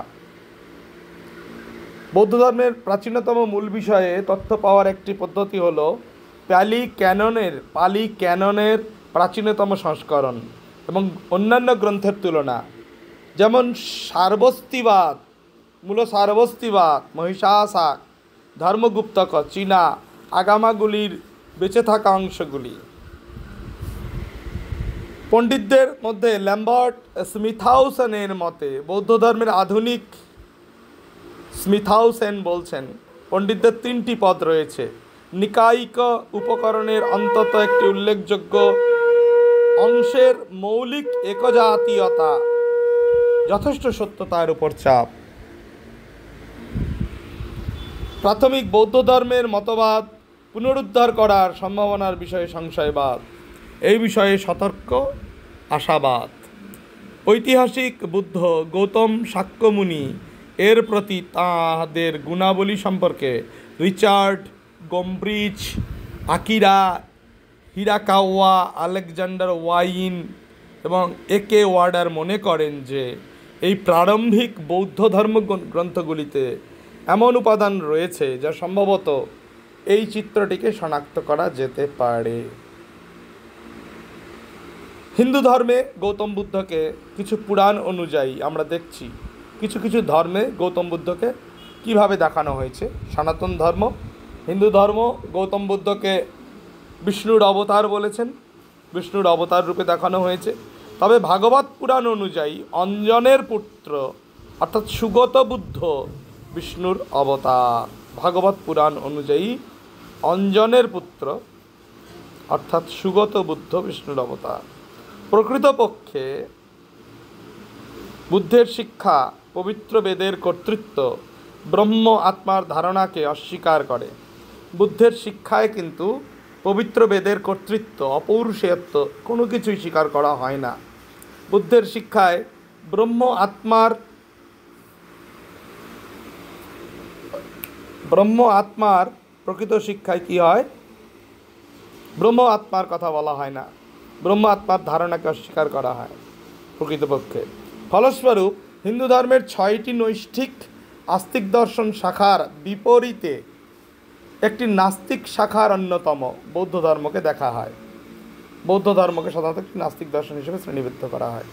বৌদ্ধ ধর্মের প্রাচীনতম মূল বিষয়ে তথ্য পাওয়ার একটি পদ্ধতি হলো পালি ক্যাননের প্রাচীনতম সংস্করণ এবং অন্যান্য গ্রন্থের তুলনা। যেমন সারবস্তিবাদ, মহিষাশাক, ধর্মগুপ্তক, চীনা আগামাগুলির বেঁচে থাকা অংশগুলি। পণ্ডিতদের মধ্যে ল্যাম্বার্ট স্মিথাউসেনের মতে বৌদ্ধ ধর্মের আধুনিক, স্মিথাউসেন বলছেন, পণ্ডিতদের 3টি পদ রয়েছে। নিকায়িক উপকরণের অন্তত একটি উল্লেখযোগ্য অংশের মৌলিক একজাতীয়তা, যথেষ্ট সত্যতার উপর চাপ। প্রাথমিক বৌদ্ধ ধর্মের মতবাদ পুনরুদ্ধার করার সম্ভাবনার বিষয়ে সংশয়বাদ, এই বিষয়ে সতর্ক আশাবাদ। ঐতিহাসিক বুদ্ধ গৌতম শাক্যমুনি এর প্রতি তাঁদের গুণাবলী সম্পর্কে রিচার্ড গম্ব্রিচ, আকিরা হিরাকাওয়া, আলেকজান্ডার ওয়াইন এবং একে ওয়ার্ডার মনে করেন যে এই প্রারম্ভিক বৌদ্ধ ধর্ম গ্রন্থগুলিতে এমন উপাদান রয়েছে যা সম্ভবত এই চিত্রটিকে শনাক্ত করা যেতে পারে। হিন্দু ধর্মে গৌতম বুদ্ধকে কিছু পুরাণ অনুযায়ী আমরা দেখছি কিছু কিছু ধর্মে গৌতম বুদ্ধকে কিভাবে দেখানো হয়েছে। সনাতন ধর্ম, হিন্দু ধর্ম গৌতম বুদ্ধকে বিষ্ণুর অবতার বলেছেন, বিষ্ণুর অবতার রূপে দেখানো হয়েছে। তবে ভাগবত পুরাণ অনুযায়ী অঞ্জনের পুত্র অর্থাৎ সুগত বুদ্ধ বিষ্ণুর অবতার। ভাগবত পুরাণ অনুযায়ী অঞ্জনের পুত্র অর্থাৎ সুগত বুদ্ধ বিষ্ণুর অবতার। প্রকৃতপক্ষে বুদ্ধের শিক্ষা পবিত্র বেদের কর্তৃত্ব, ব্রহ্ম আত্মার ধারণাকে অস্বীকার করে। বুদ্ধের শিক্ষায় কিন্তু পবিত্র বেদের কর্তৃত্ব, অপৌরুষেয়ত্ব কোনো কিছুই স্বীকার করা হয় না। বুদ্ধের শিক্ষায় ব্রহ্ম আত্মার প্রকৃত শিক্ষায় কি হয়? ব্রহ্ম আত্মার কথা বলা হয় না, ব্রহ্ম আত্মার ধারণাকে অস্বীকার করা হয় প্রকৃতপক্ষে। ফলস্বরূপ হিন্দু ধর্মের 6টি নৈষ্ঠিক আস্তিক দর্শন শাখার বিপরীতে একটি নাস্তিক শাখার অন্যতম বৌদ্ধ ধর্মকে দেখা হয়। বৌদ্ধ ধর্মকে সাধারণত একটি নাস্তিক দর্শন হিসেবে শ্রেণীবদ্ধ করা হয়।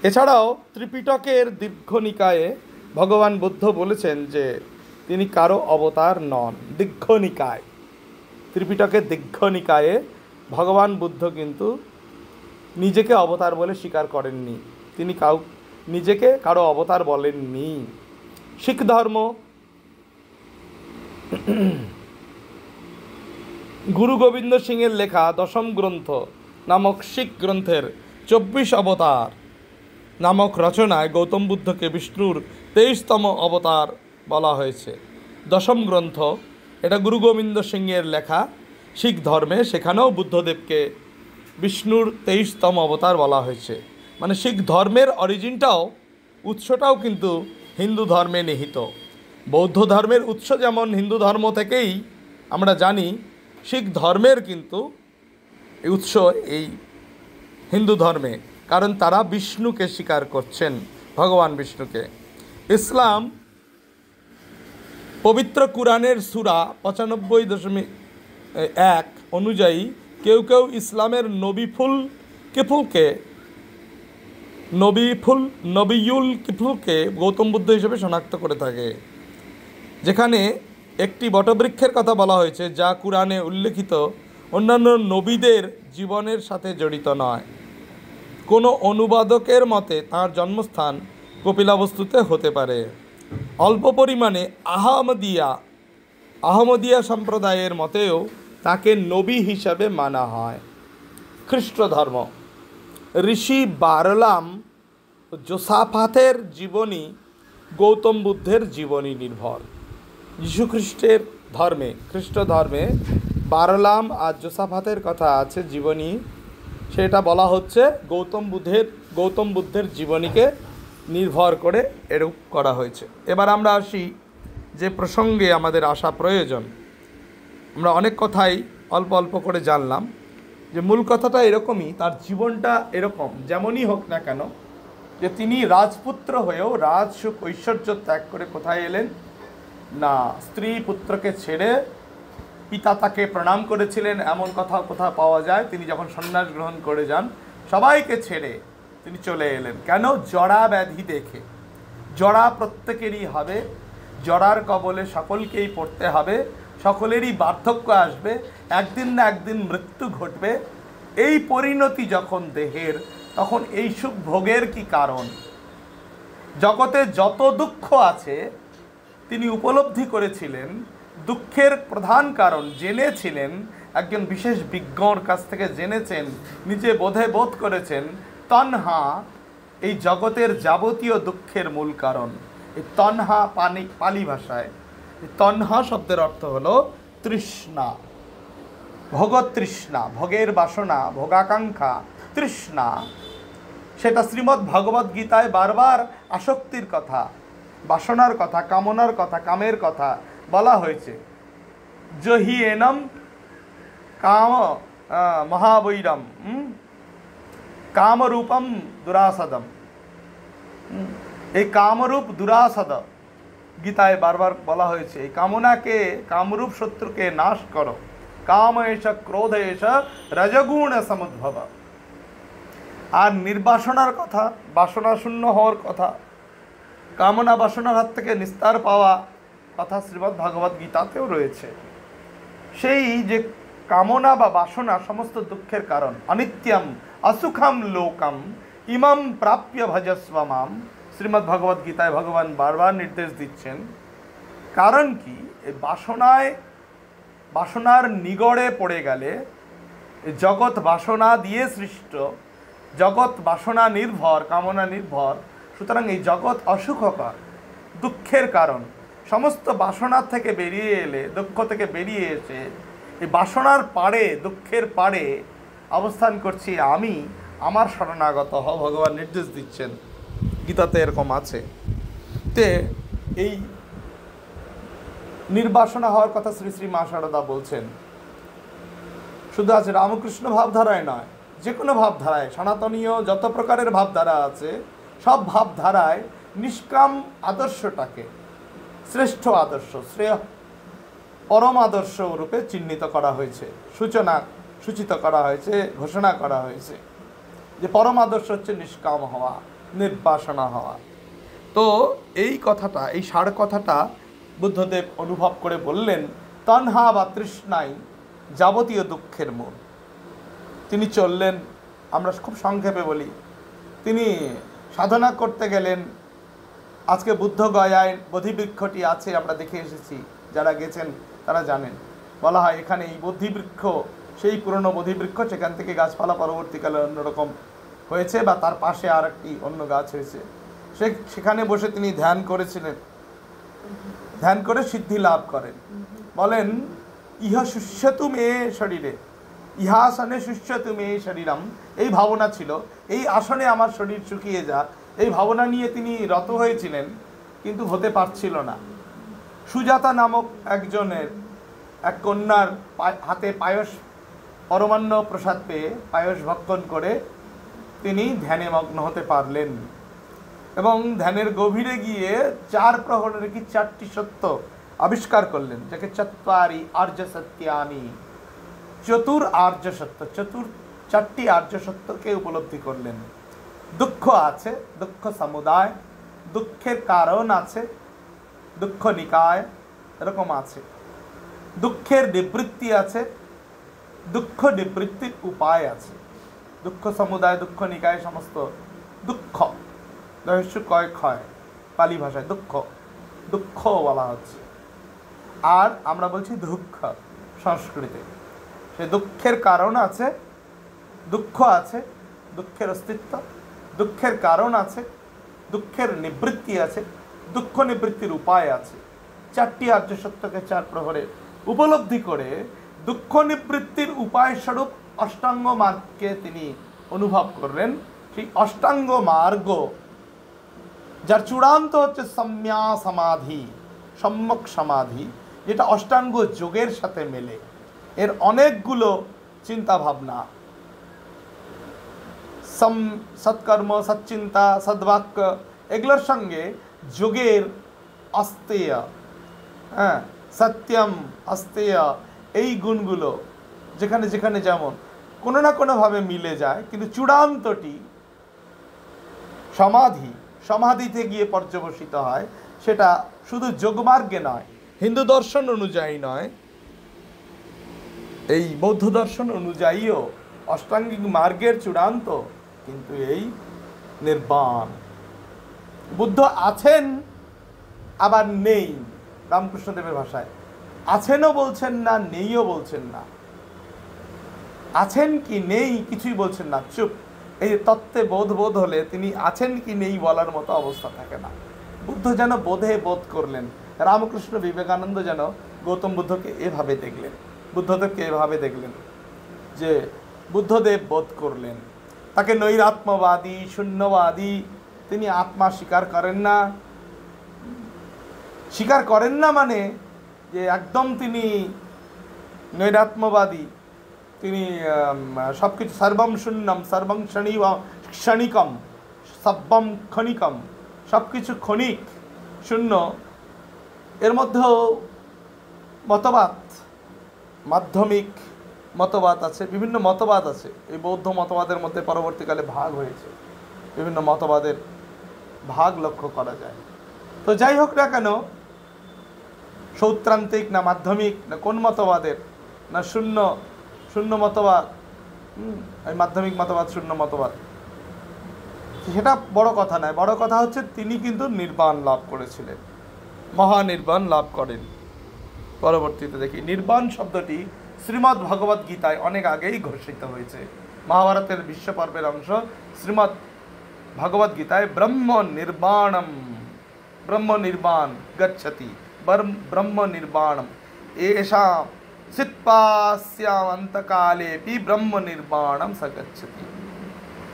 এছাড়াও ত্রিপিটকের দীর্ঘ নিকায়ে ভগবান বুদ্ধ বলেছেন যে তিনি কারো অবতার নন। দীর্ঘ নিকায়, ত্রিপিটকের দীর্ঘ নিকায়ে ভগবান বুদ্ধ কিন্তু নিজেকে অবতার বলে স্বীকার করেননি, তিনি নিজেকে কারো অবতার বলেননি। শিখ ধর্ম গুরু গোবিন্দ সিংয়ের লেখা দশম গ্রন্থ নামক শিখ গ্রন্থের 24 অবতার নামক রচনায় গৌতম বুদ্ধকে বিষ্ণুর 23তম অবতার বলা হয়েছে। দশম গ্রন্থ, এটা গুরু গোবিন্দ সিংয়ের লেখা শিখ ধর্মে, সেখানেও বুদ্ধদেবকে বিষ্ণুর 23তম অবতার বলা হয়েছে। মানে শিখ ধর্মের অরিজিনটাও, উৎসটাও কিন্তু হিন্দু ধর্মে নিহিত। বৌদ্ধ ধর্মের উৎস যেমন হিন্দু ধর্ম থেকেই আমরা জানি, শিখ ধর্মের কিন্তু উৎস এই হিন্দু ধর্মে, কারণ তারা বিষ্ণুকে স্বীকার করছেন, ভগবান বিষ্ণুকে। ইসলাম পবিত্র কুরআনের সূরা 95.1 অনুযায়ী কেউ কেউ ইসলামের নবিয়ুল কিফলকে গৌতম বুদ্ধ হিসেবে শনাক্ত করে থাকে, যেখানে একটি বটবৃক্ষের কথা বলা হয়েছে যা কুরআনে উল্লেখিত অন্যান্য নবীদের জীবনের সাথে জড়িত নয়। কোনো অনুবাদকের মতে তাঁর জন্মস্থান কপিলাবস্তুতে হতে পারে। অল্প পরিমাণে আহমদিয়া সম্প্রদায়ের মতেও তাকে নবী হিসাবে মানা হয়। খ্রিস্ট ধর্ম, ঋষি বারলাম জোসাফাতের জীবনী গৌতম বুদ্ধের জীবনী নির্ভর। যীশুখ্রিস্টের ধর্মে, খ্রিস্ট ধর্মে বারলাম আর জোসাফাতের কথা আছে জীবনী, সেটা বলা হচ্ছে গৌতম বুদ্ধের জীবনীকে নির্ভর করে এরূপ করা হয়েছে। এবার আমরা আসি যে প্রসঙ্গে আমাদের আসা প্রয়োজন। আমরা অনেক কথাই অল্প অল্প করে জানলাম, যে মূল কথাটা এরকমই, তার জীবনটা এরকম যেমনই হোক না কেন, যে তিনি রাজপুত্র হয়েও রাজসুখ ঐশ্বর্য ত্যাগ করে কোথায় এলেন না, স্ত্রী পুত্রকে ছেড়ে, পিতা তাকে প্রণাম করেছিলেন এমন কথা কোথাও পাওয়া যায়। তিনি যখন সন্ন্যাস গ্রহণ করে যান, সবাইকে ছেড়ে তিনি চলে এলেন। কেন? জরা ব্যাধি দেখে। জরা প্রত্যেকেরই হবে, জরার কবলে সকলকেই পড়তে হবে, সকলেরই বার্ধক্য আসবে, একদিন না একদিন মৃত্যু ঘটবে। এই পরিণতি যখন দেহের, তখন এই সুখ ভোগের কি কারণ? জগতে যত দুঃখ আছে তিনি উপলব্ধি করেছিলেন দুঃখের প্রধান কারণ জেনেছিলেন, একজন বিশেষ বিজ্ঞর কাছ থেকে জেনেছেন, নিজে বোধ করেছেন তন্হা এই জগতের যাবতীয় দুঃখের মূল কারণ। এই তন্হা পালি ভাষায় তন্হা শব্দের অর্থ হলো তৃষ্ণা, ভোগতৃষ্ণা, ভোগের বাসনা, ভোগাকাঙ্ক্ষা, তৃষ্ণা। সেটা শ্রীমদ্ ভগবদ গীতায় বারবার আসক্তির কথা, বাসনার কথা, কামনার কথা, কামের কথা বলা হয়েছে। জহি এনম কাম মহাবৈরম কামরূপম দুরাসদম। এই কামরূপ দুরাসদ গীতায় বারবার বলা হয়েছে। এই কামনাকে, কামরূপ শত্রুকে নাশ করো। কাম এষ ক্রোধ এষ রজগুণ সমুদ্ভব। আর নির্বাসনার কথা, বাসনা শূন্য হওয়ার কথা, কামনা বাসনার হাত থেকে নিস্তার পাওয়া কথা শ্রীমদ্ ভগবদ গীতাতেও রয়েছে। সেই যে কামনা বা বাসনা সমস্ত দুঃখের কারণ। অনিত্যম অসুখম লোকম ইমম প্রাপ্য ভজস্ব মাম, শ্রীমদ্ ভগবদ গীতায় ভগবান বারবার নির্দেশ দিচ্ছেন। কারণ কি, এই বাসনার নিগড়ে পড়ে গেলে, জগৎ বাসনা দিয়ে সৃষ্ট, জগৎ বাসনা নির্ভর, কামনা নির্ভর, সুতরাং এই জগৎ অসুখকর, দুঃখের কারণ। সমস্ত বাসনার থেকে বেরিয়ে এলে, দুঃখ থেকে বেরিয়ে এসে এই বাসনার পাড়ে, দুঃখের পাড়ে অবস্থান করছি আমি, আমার শরণাগত হও, ভগবান নির্দেশ দিচ্ছেন। গীতাতে এরকম আছে। তে এই নির্বাসনা হওয়ার কথা শ্রী শ্রী মা শারদা বলছেন। শুধু আজ রামকৃষ্ণ ভাবধারায় নয়, যে কোনো ভাবধারায়, সনাতনীয় যত প্রকারের ভাবধারা আছে, সব ভাবধারায় নিষ্কাম আদর্শটাকে শ্রেষ্ঠ আদর্শ, শ্রেয় পরম আদর্শ রূপে চিহ্নিত করা হয়েছে, সূচিত করা হয়েছে, ঘোষণা করা হয়েছে যে পরম আদর্শ হচ্ছে নিষ্কাম হওয়া, নির্বাসনা হওয়া। তো এই কথাটা, এই সার কথাটা বুদ্ধদেব অনুভব করে বললেন, তন্হা বা তৃষ্ণাই যাবতীয় দুঃখের মূল। তিনি চললেন, আমরা খুব সংক্ষেপে বলি, তিনি সাধনা করতে গেলেন। আজকে বুদ্ধগয়ায় বোধিবৃক্ষটি আছে, আমরা দেখে এসেছি, যারা গেছেন তারা জানেন। বলা হয় এখানে এই বোধিবৃক্ষ সেই পুরনো বোধিবৃক্ষ, সেখান থেকে গাছপালা পরবর্তীকালে অন্যরকম হয়েছে, বা তার পাশে আর একটি অন্য গাছ হয়েছে। সেখানে বসে তিনি ধ্যান করেছিলেন, ধ্যান করে সিদ্ধি লাভ করেন। বলেন, ইহা শুষ্যতু মে শরীরে, ইহাসনে শুষ্যতু মে শরীরম, এই ভাবনা ছিল, এই আসনে আমার শরীর শুকিয়ে যাক, এই ভাবনা নিয়ে তিনি রত হয়েছিলেন, কিন্তু হতে পারছিল না। সুজাতা নামক এক কন্যার হাতে পায়স, পরমান্ন প্রসাদ পেয়ে পায়স ভক্ষণ করে তিনি ধ্যানে মগ্ন হতে পারলেন। এবং ধ্যানের গভীরে গিয়ে 4 প্রহরের কি 4টি সত্য আবিষ্কার করলেন, যাকে চত্বারি আর্য সত্যানি, চতুর আর্য সত্য, 4টি আর্য সত্যকে উপলব্ধি করলেন। দুঃখ আছে, দুঃখ সমুদায়, দুঃখের কারণ আছে, দুঃখ নিকায় এরকম আছে, দুঃখের নিবৃত্তি আছে, দুঃখ নিবৃত্তির উপায় আছে। দুঃখ সমুদায়, দুঃখ নিকায় সমস্ত দুঃখ, রহস্য কয় ক্ষয়, পালি ভাষায় দুঃখ বলা হচ্ছে। আর আমরা বলছি দুঃখ সংস্কৃতে। সে দুঃখের কারণ আছে, দুঃখ আছে, দুঃখের অস্তিত্ব, দুঃখের কারণ আছে, দুঃখের নিবৃত্তি আছে, দুঃখ নিবৃত্তির উপায় আছে। 4টি আর্য সত্যকে 4 প্রহরে উপলব্ধি করে দুঃখ নিবৃত্তির উপায় স্বরূপ অষ্টাঙ্গ মার্গকে তিনি অনুভব করলেন। সেই অষ্টাঙ্গ মার্গ, যার চূড়ান্ত হচ্ছে সম্যা সমাধি, সম্যক সমাধি, যেটা অষ্টাঙ্গ যোগের সাথে মেলে। এর অনেকগুলো চিন্তা ভাবনা, সৎকর্ম, সচ্চিন্তা, সদ্বাক্য, এগুলোর সঙ্গে যোগের অস্তেয়, সত্যম, অস্তেয়, এই গুণগুলো যেখানে যেখানে যেমন কোনো না কোনোভাবে মিলে যায়, কিন্তু চূড়ান্তটি সমাধিতে গিয়ে পর্যবসিত হয়। সেটা শুধু যোগমার্গে নয়, হিন্দু দর্শন অনুযায়ী নয়, এই বৌদ্ধ দর্শন অনুযায়ীও অষ্টাঙ্গিক মার্গের চূড়ান্ত কিন্তু এই নির্বাণ। বুদ্ধ আছেন আবার নেই, রামকৃষ্ণদেবের ভাষায়। আছেনও বলছেন না, নেইও বলছেন না, আছেন কি নেই কিছুই বলছেন না, চুপ। এই যে তত্ত্বে বোধ হলে তিনি আছেন কি নেই বলার মতো অবস্থা থাকে না। বুদ্ধ যেন বোধ করলেন, রামকৃষ্ণ বিবেকানন্দ যেন গৌতম বুদ্ধকে এভাবে দেখলেন, বুদ্ধদেবকে এভাবে দেখলেন যে বুদ্ধদেব বোধ করলেন। তাকে নৈরাত্মবাদী, শূন্যবাদী, তিনি আত্মা স্বীকার করেন না। স্বীকার করেন না মানে যে একদম তিনি নৈরাত্মবাদী, তিনি সব কিছু সর্বম শূন্যম সর্বং ক্ষণিকম সব্বম ক্ষণিকম, সব কিছু ক্ষণিক শূন্য। এর মধ্যেও মতবাদ, মাধ্যমিক মতবাদ আছে, বিভিন্ন মতবাদ আছে। এই বৌদ্ধ মতবাদের মধ্যে পরবর্তীকালে ভাগ হয়েছে, বিভিন্ন মতবাদের ভাগ লক্ষ্য করা যায়। তো যাই হোক না কেন, সৌত্রান্তিক না মাধ্যমিক না কোন মতবাদের, না শূন্য মতবাদ, এই মাধ্যমিক মতবাদ, শূন্য মতবাদ, সেটা বড় কথা নয়। বড় কথা হচ্ছে তিনি কিন্তু নির্বাণ লাভ করেছিলেন, মহানির্বাণ লাভ করেন। পরবর্তীতে দেখি নির্বাণ শব্দটি শ্রীমদ্ ভগবদ গীতায় অনেক আগেই ঘোষিত হয়েছে। মহাভারতের বিশ্বপর্বের অংশ শ্রীমদ্ ভগবদ গীতায় ব্রহ্ম নির্বাণ গচ্ছতি, ব্রহ্ম নির্বাণম এষা চিৎপাস্যান্তকালেপি ব্রহ্ম নির্বাণম স গচ্ছতি।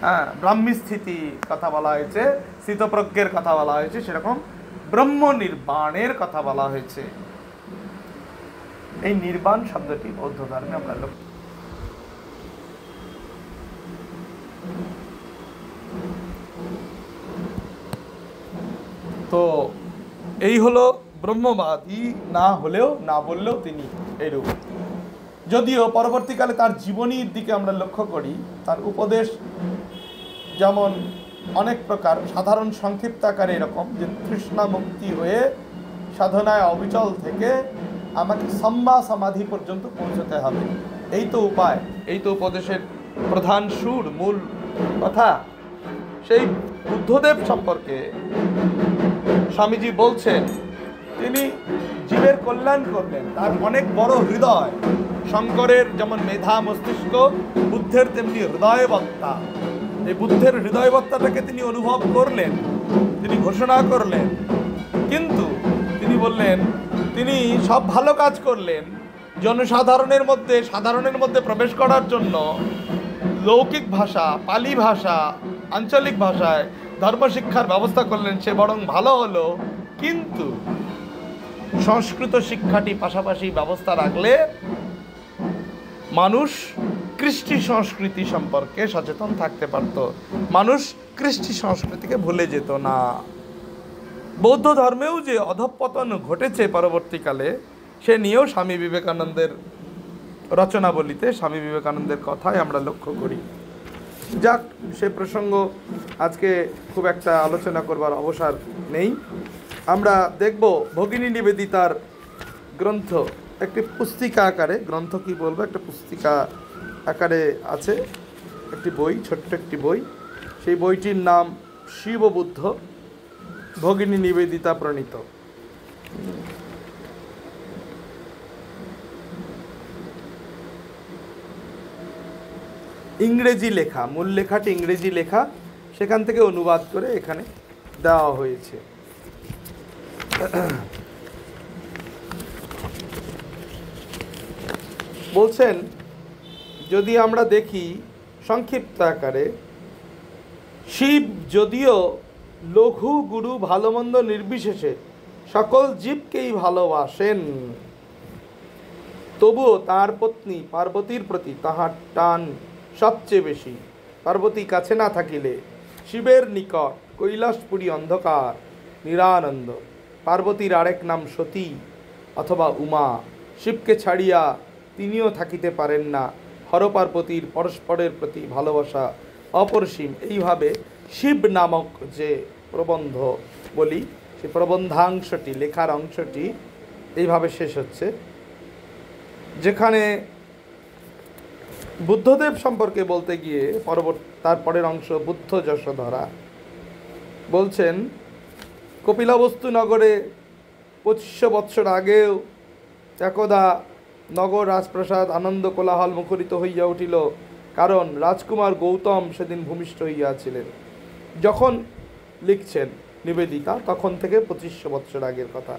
হ্যাঁ, ব্রাহ্মী স্থিতি কথা বলা হয়েছে, স্থিতপ্রজ্ঞের কথা বলা হয়েছে, সেরকম ব্রহ্ম নির্বাণের কথা বলা হয়েছে। এই নির্বাণ শব্দটি বৌদ্ধ ধর্মে আমরা লক্ষ্য। তো এই হলো ব্রহ্মবাদী না হলেও, না বললেও তিনি এইরূপ। যদিও পরবর্তীকালে তার জীবনীর দিকে আমরা লক্ষ্য করি, তার উপদেশ যেমন অনেক প্রকার, সাধারণ সংক্ষিপ্ত আকারে এরকম যে তৃষ্ণা মুক্তি হয়ে সাধনায় অবিচল থেকে আমাকে সম্মা সমাধি পর্যন্ত পৌঁছতে হবে, এই তো উপায়, এই তো উপদেশের প্রধান সুর, মূল কথা। সেই বুদ্ধদেব সম্পর্কে স্বামীজি বলছেন তিনি জীবের কল্যাণ করলেন, তার অনেক বড় হৃদয়। শঙ্করের যেমন মেধা মস্তিষ্ক, বুদ্ধের তেমনি হৃদয়বত্তা। এই বুদ্ধের হৃদয়বত্তাটাকে তিনি অনুভব করলেন, তিনি ঘোষণা করলেন। কিন্তু তিনি বললেন তিনি সব ভালো কাজ করলেন, জনসাধারণের মধ্যে প্রবেশ করার জন্য লৌকিক ভাষা, পালি ভাষা, আঞ্চলিক ভাষায় ধর্মশিক্ষার ব্যবস্থা করলেন, সে বরং ভালো হলো। কিন্তু সংস্কৃত শিক্ষাটি পাশাপাশি ব্যবস্থা রাখলে মানুষ কৃষ্টি সংস্কৃতি সম্পর্কে সচেতন থাকতে পারত, মানুষ কৃষ্টি সংস্কৃতিকে ভুলে যেত না। বৌদ্ধ ধর্মেও যে অধঃপতন ঘটেছে পরবর্তীকালে, সে নিয়েও স্বামী বিবেকানন্দের রচনাবলিতে, স্বামী বিবেকানন্দের কথায় আমরা লক্ষ্য করি। যাক, সে প্রসঙ্গ আজকে খুব একটা আলোচনা করবার অবসর নেই। আমরা দেখব ভগিনী নিবেদিতার গ্রন্থ, একটি পুস্তিকা আকারে, গ্রন্থ কি বলবো, একটা পুস্তিকা আকারে আছে একটি বই, ছোট্ট একটি বই। সেই বইটির নাম শিববুদ্ধ ভগিনী নিবেদিতা প্রণীত। ইংরেজি লেখা, মূল লেখাটি ইংরেজি লেখা, সেখান থেকে অনুবাদ করে এখানে দেওয়া হয়েছে। বলছেন যদি আমরা দেখি সংক্ষিপ্ত আকারে, শিব যদিও লঘু গুরু ভালো মন্দ নির্বিশেষে সকল জীবকেই ভালোবাসেন, তবুও তার পত্নী পার্বতীর প্রতি তাহার টান সবচেয়ে বেশি। পার্বতী কাছে না থাকিলে শিবের নিকট কৈলাসপুরী অন্ধকার নিরানন্দ। পার্বতীর আরেক নাম সতী অথবা উমা। শিবকে ছাড়িয়া তিনিও থাকিতে পারেন না। হরপার্বতীর পরস্পরের প্রতি ভালোবাসা অপরিসীম। এইভাবে শিব নামক যে প্রবন্ধ বলি, সেই প্রবন্ধাংশটি, লেখার অংশটি এইভাবে শেষ হচ্ছে, যেখানে বুদ্ধদেব সম্পর্কে বলতে গিয়ে তারপরের অংশ বুদ্ধ যশোধরা বলছেন, কপিলাবস্তু নগরে 2500 বৎসর আগেও একদা নগর রাজপ্রাসাদ আনন্দ কোলাহল মুখরিত হইয়া উঠিল, কারণ রাজকুমার গৌতম সেদিন ভূমিষ্ঠ হইয়াছিলেন। যখন লিখছেন নিবেদিতা তখন থেকে 2500 বৎসর আগের কথা।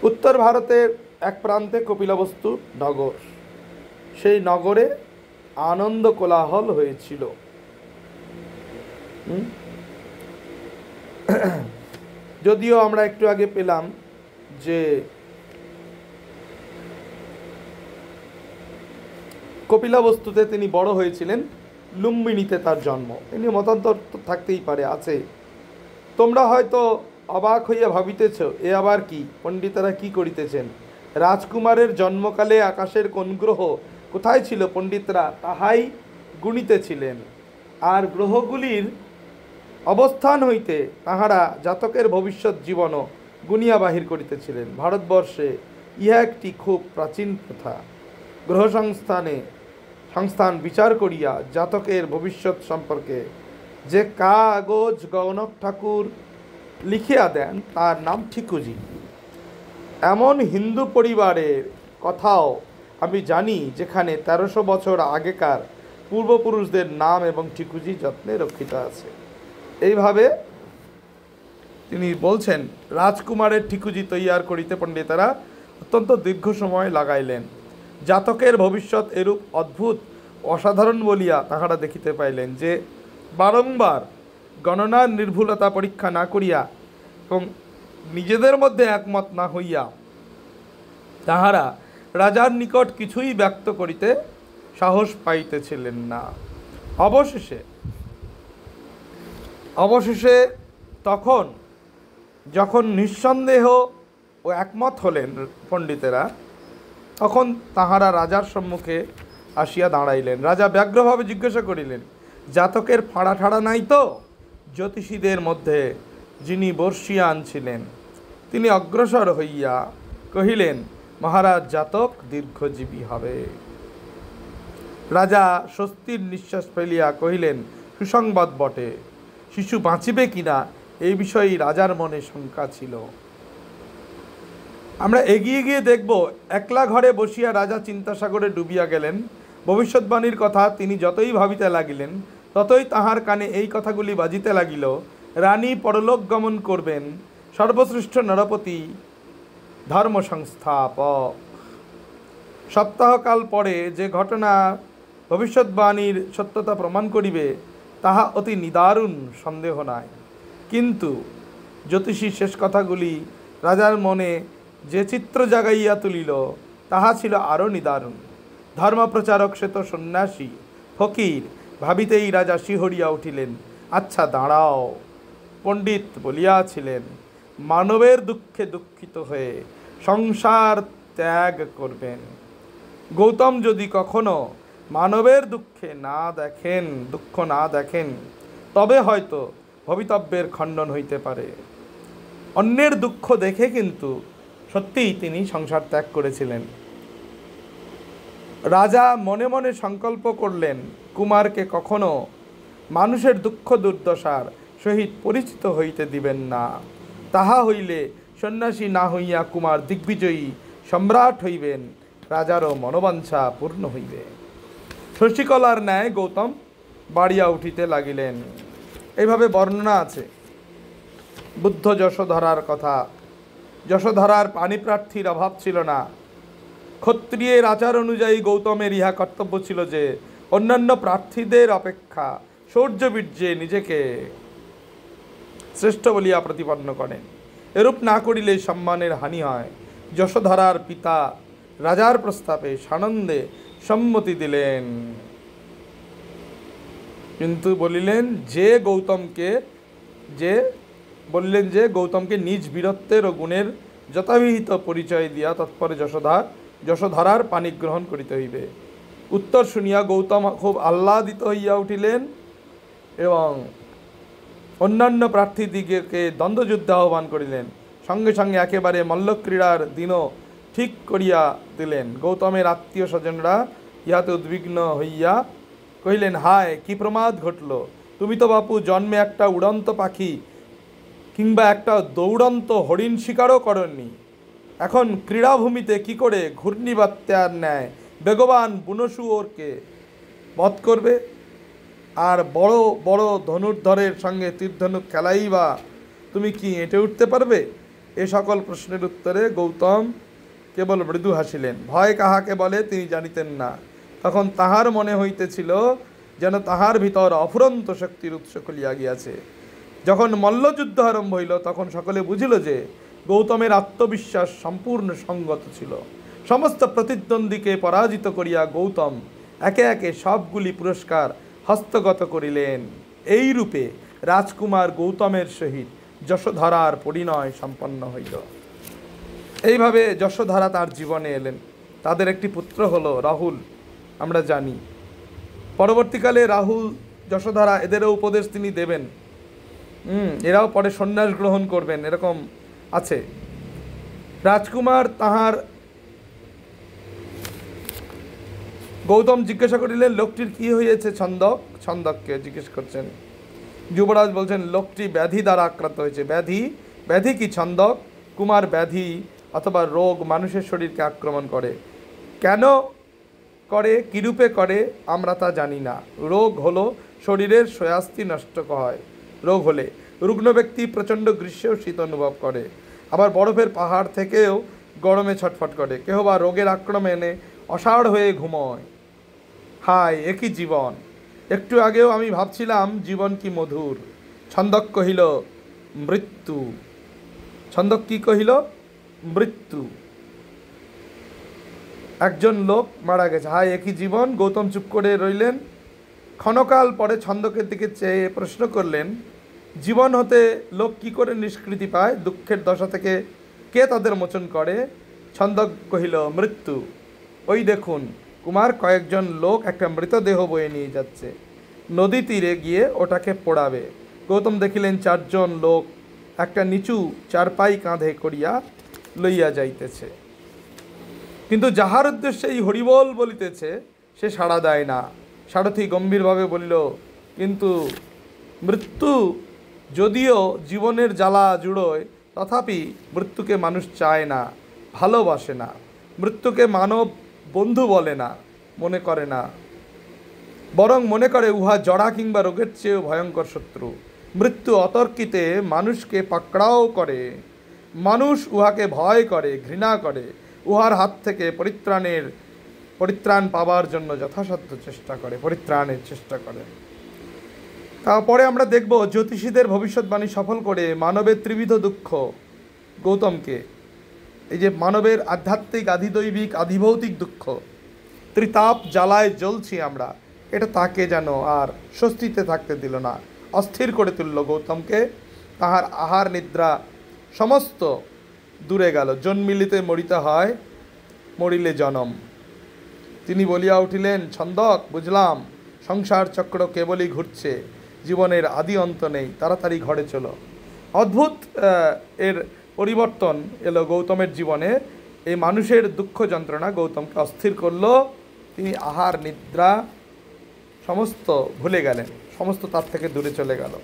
উত্তর ভারতের এক প্রান্তে কপিলাবস্তু নগর, সেই নগরে আনন্দ কোলাহল হয়েছিল। যদিও আমরা একটু আগে পেলাম যে কপিলাবস্তুতে তিনি বড় হয়েছিলেন, লুম্বিনীতে তার জন্ম। তিনি মতান্তর থাকতেই পারে, আছে। তোমরা হয়তো অবাক হইয়া ভাবিতেছ, এ আবার কি, পণ্ডিতেরা কি করিতেছেন? রাজকুমারের জন্মকালে আকাশের কোন গ্রহ কোথায় ছিল পণ্ডিতরা তাহাই গুণিতেছিলেন, আর গ্রহগুলির অবস্থান হইতে তাহারা জাতকের ভবিষ্যৎ জীবনও গুনিয়া বাহির করিতেছিলেন। ভারতবর্ষে ইহা একটি খুব প্রাচীন প্রথা। গ্রহ সংস্থান বিচার করিয়া জাতকের ভবিষ্যৎ সম্পর্কে যে কাগজ গণক ঠাকুর লিখিয়া দেন তার নাম ঠিকুজি। এমন হিন্দু পরিবারের কথাও আমি জানি যেখানে 1300 বছর আগেকার পূর্বপুরুষদের নাম এবং ঠিকুজি যত্নে রক্ষিত আছে। এইভাবে তিনি বলছেন, রাজকুমারের ঠিকুজি তৈয়ার করিতে পণ্ডিতেরা অত্যন্ত দীর্ঘ সময় লাগাইলেন। জাতকের ভবিষ্যৎ এরূপ অদ্ভুত অসাধারণ বলিয়া তাহারা দেখিতে পাইলেন যে বারংবার গণনার নির্ভুলতা পরীক্ষা না করিয়া এবং নিজেদের মধ্যে একমত না হইয়া তাহারা রাজার নিকট কিছুই ব্যক্ত করিতে সাহস পাইতেছিলেন না। অবশেষে তখন যখন নিঃসন্দেহ ও একমত হলেন পণ্ডিতেরা, তখন তাহারা রাজার সম্মুখে আসিয়া দাঁড়াইলেন। রাজা ব্যগ্রভাবে জিজ্ঞাসা করিলেন, জাতকের ফাড়া ঠাড়া নাই তো? জ্যোতিষীদের মধ্যে যিনি বর্ষিয়ান ছিলেন তিনি অগ্রসর হইয়া কহিলেন, মহারাজ, জাতক দীর্ঘজীবী হবে। রাজা স্বস্তির নিঃশ্বাস ফেলিয়া কহিলেন, সুসংবাদ বটে। শিশু বাঁচিবে কিনা এই বিষয়ে রাজার মনে শঙ্কা ছিল। আমরা এগিয়ে গিয়ে দেখব, একলা ঘরে বসিয়া রাজা চিন্তাসাগরে ডুবিয়া গেলেন। ভবিষ্যৎবাণীর কথা তিনি যতই ভাবিতে লাগিলেন ততই তাহার কানে এই কথাগুলি বাজিতে লাগিল, রানী পরলোক গমন করবেন, সর্বশ্রেষ্ঠ নরপতি, ধর্ম সংস্থাপক। সপ্তাহকাল পরে যে ঘটনা ভবিষ্যৎবাণীর সত্যতা প্রমাণ করিবে তাহা অতি নিদারুণ, সন্দেহ নাই। কিন্তু জ্যোতিষীর শেষ কথাগুলি রাজার মনে যে চিত্র জাগাইয়া তুলিল তাহা ছিল আরও নিদারুণ। ধর্মপ্রচারক সে তো সন্ন্যাসী, ফকির ভাবিতেই রাজা শিহরিয়া উঠিলেন। আচ্ছা দাঁড়াও, পণ্ডিত বলিয়াছিলেন মানবের দুঃখে দুঃখিত হয়ে সংসার ত্যাগ করবেন। গৌতম যদি কখনো মানবের দুঃখ না দেখেন তবে হয়তো ভবিতব্যের খণ্ডন হইতে পারে। অন্যের দুঃখ দেখে কিন্তু সত্যিই তিনি সংসার ত্যাগ করেছিলেন। রাজা মনে মনে সংকল্প করলেন, কুমারকে কখনো মানুষের দুঃখ দুর্দশার সহিত পরিচিত হইতে দিবেন না। তাহা হইলে সন্ন্যাসী না হইয়া কুমার দিগ্বিজয়ী সম্রাট হইবেন, রাজারও মনোবাঞ্ছা পূর্ণ হইবে। শশীকলার ন্যায় গৌতম বাড়িয়া উঠিতে লাগিলেন। এইভাবে বর্ণনা আছে বুদ্ধ যশোধরার কথা। যশোধরার পানিপ্রার্থীর অভাব ছিল না। ক্ষত্রিয়ের আচার অনুযায়ী গৌতমের ইহা কর্তব্য ছিল যে অন্যান্য প্রার্থীদের অপেক্ষা শৌর্যবীর্যে নিজেকে শ্রেষ্ঠ বলিয়া প্রতিপন্ন করেন। এরূপ না করিলে সম্মানের হানি হয়। যশোধরার পিতা রাজার প্রস্তাবে সানন্দে সম্মতি দিলেন, কিন্তু বললেন যে গৌতমকে নিজ বীরত্বের ও গুণের যথাবিহিত পরিচয় দিয়া তৎপরে যশোধরার পানি গ্রহণ করিতে হইবে। উত্তর শুনিয়া গৌতম খুব আহ্লাদিত হইয়া উঠিলেন এবং অন্যান্য প্রার্থীদিগকে দ্বন্দ্বযুদ্ধে আহ্বান করিলেন। সঙ্গে সঙ্গে একেবারে মল্লক্রীড়ার দিনও ঠিক করিয়া দিলেন। গৌতমের আত্মীয় স্বজনরা ইহাতে উদ্বিগ্ন হইয়া কহিলেন, হায়, কি প্রমাদ ঘটল! তুমি তো বাপু জন্মে একটা উড়ন্ত পাখি কিংবা একটা দৌড়ন্ত হরিণ শিকারও করনি। এখন ক্রীড়াভূমিতে কি করে ঘূর্ণিবাত্যার ন্যায় বেগবান বুনশুয়োরকে বধ করবে, আর বড় বড় ধনুর্ধরের সঙ্গে তীরধনুক খেলাই বা তুমি কি এঁটে উঠতে পারবে? এ সকল প্রশ্নের উত্তরে গৌতম কেবল মৃদু হাসিলেন। ভয় কাহাকে বলে তিনি জানিতেন না। তখন তাহার মনে হইতেছিল যেন তাহার ভিতর অফুরন্ত শক্তির উৎস খুলিয়া গিয়াছে। যখন মল্লযুদ্ধ আরম্ভ হইল তখন সকলে বুঝিল যে গৌতমের আত্মবিশ্বাস সম্পূর্ণ সঙ্গত ছিল। সমস্ত প্রতিদ্বন্দ্বীকে পরাজিত করিয়া গৌতম একে একে সবগুলি পুরস্কার হস্তগত করিলেন। এই রূপে রাজকুমার গৌতমের সহিত যশোধরার পরিণয় সম্পন্ন হইল। এইভাবে যশোধরা তার জীবনে এলেন। তাদের একটি পুত্র হলো রাহুল, আমরা জানি। পরবর্তীকালে রাহুল, যশোধরা এদেরও উপদেশ তিনি দেবেন। এরাও পরে সন্ন্যাস গ্রহণ করবেন, এরকম আছে। রাজকুমার তাহার গৌতম জিজ্ঞাসা করিলেন, লোকটির কি হয়েছে? ছন্দককে জিজ্ঞেস করছেন। যুবরাজ বলছেন, লোকটি ব্যাধি দ্বারা আক্রান্ত হয়েছে। ব্যাধি কি ছন্দক? কুমার, ব্যাধি অথবা রোগ মানুষের শরীরকে আক্রমণ করে। কেন করে, কিরূপে করে আমরা তা জানি না। রোগ হলো শরীরের স্বস্তি নষ্ট হয়। রোগ হলে রুগ্ন ব্যক্তি প্রচণ্ড গ্রীষ্মেও শীত অনুভব করে, আবার বরফের পাহাড় থেকেও গরমে ছটফট করে। কেহ বা রোগের আক্রমণে অসাড় হয়ে ঘুমোয়। হায়, একই জীবন! একটু আগেও আমি ভাবছিলাম জীবন কি মধুর। ছন্দক কহিল, মৃত্যু। ছন্দক কি কহিল? মৃত্যু। একজন লোক মারা গেছে, হায় একই জীবন। গৌতম চুপ করে রইলেন। ক্ষণকাল পরে ছন্দকের দিকে চেয়ে প্রশ্ন করলেন, জীবন হতে লোক কি করে নিষ্কৃতি পায়? দুঃখের দশা থেকে কে তাদের মোচন করে? ছন্দক কহিল, মৃত্যু। ওই দেখুন কুমার, কয়েকজন লোক একটা মৃতদেহ বয়ে নিয়ে যাচ্ছে। নদী তীরে গিয়ে ওটাকে পোড়াবে। গৌতম দেখিলেন 4 জন লোক একটা নিচু চারপাই কাঁধে করিয়া লইয়া যাইতেছে। কিন্তু যাহার উদ্দেশ্যে এই হরিবোল বলিতেছে সে সাড়া দেয় না। সারথি গম্ভীরভাবে বলিল, কিন্তু মৃত্যু যদিও জীবনের জ্বালা জুড়োয়, তথাপি মৃত্যুকে মানুষ চায় না, ভালোবাসে না। মৃত্যুকে মানব বন্ধু বলে না, মনে করে না, বরং মনে করে উহা জড়া কিংবা রোগের চেয়েও ভয়ঙ্কর শত্রু। মৃত্যু অতর্কিতে মানুষকে পাকড়াও করে। মানুষ উহাকে ভয় করে, ঘৃণা করে। উহার হাত থেকে পরিত্রাণ পাবার জন্য যথাসাধ্য চেষ্টা করে, পরিত্রাণের চেষ্টা করে। তারপরে আমরা দেখব জ্যোতিষীদের ভবিষ্যৎবাণী সফল করে মানবের ত্রিবিধ দুঃখ গৌতমকে, এই যে মানবের আধ্যাত্মিক, আধিদৈবিক, আধিভৌতিক দুঃখ, ত্রিতাপ জ্বালায় জ্বলছি আমরা, এটা তাকে যেন আর স্বস্তিতে থাকতে দিল না, অস্থির করে তুলল গৌতমকে। তাহার আহার নিদ্রা সমস্ত দূরে গেল। জন্মিলিতে মরিতে হয়, মরিলে জনম। তিনি বলিয়া উঠিলেন, ছন্দক, বুঝলাম সংসার চক্র কেবলই ঘুরছে, জীবনের আদি অন্ত নেই, তাড়াতাড়ি ঘরে চলো। অদ্ভুত এর পরিবর্তন এলো গৌতমের জীবনে। এই মানুষের দুঃখ যন্ত্রণা গৌতমকে অস্থির করল। তিনি আহার নিদ্রা সমস্ত ভুলে গেলেন, সমস্ত তার থেকে দূরে চলে গেল।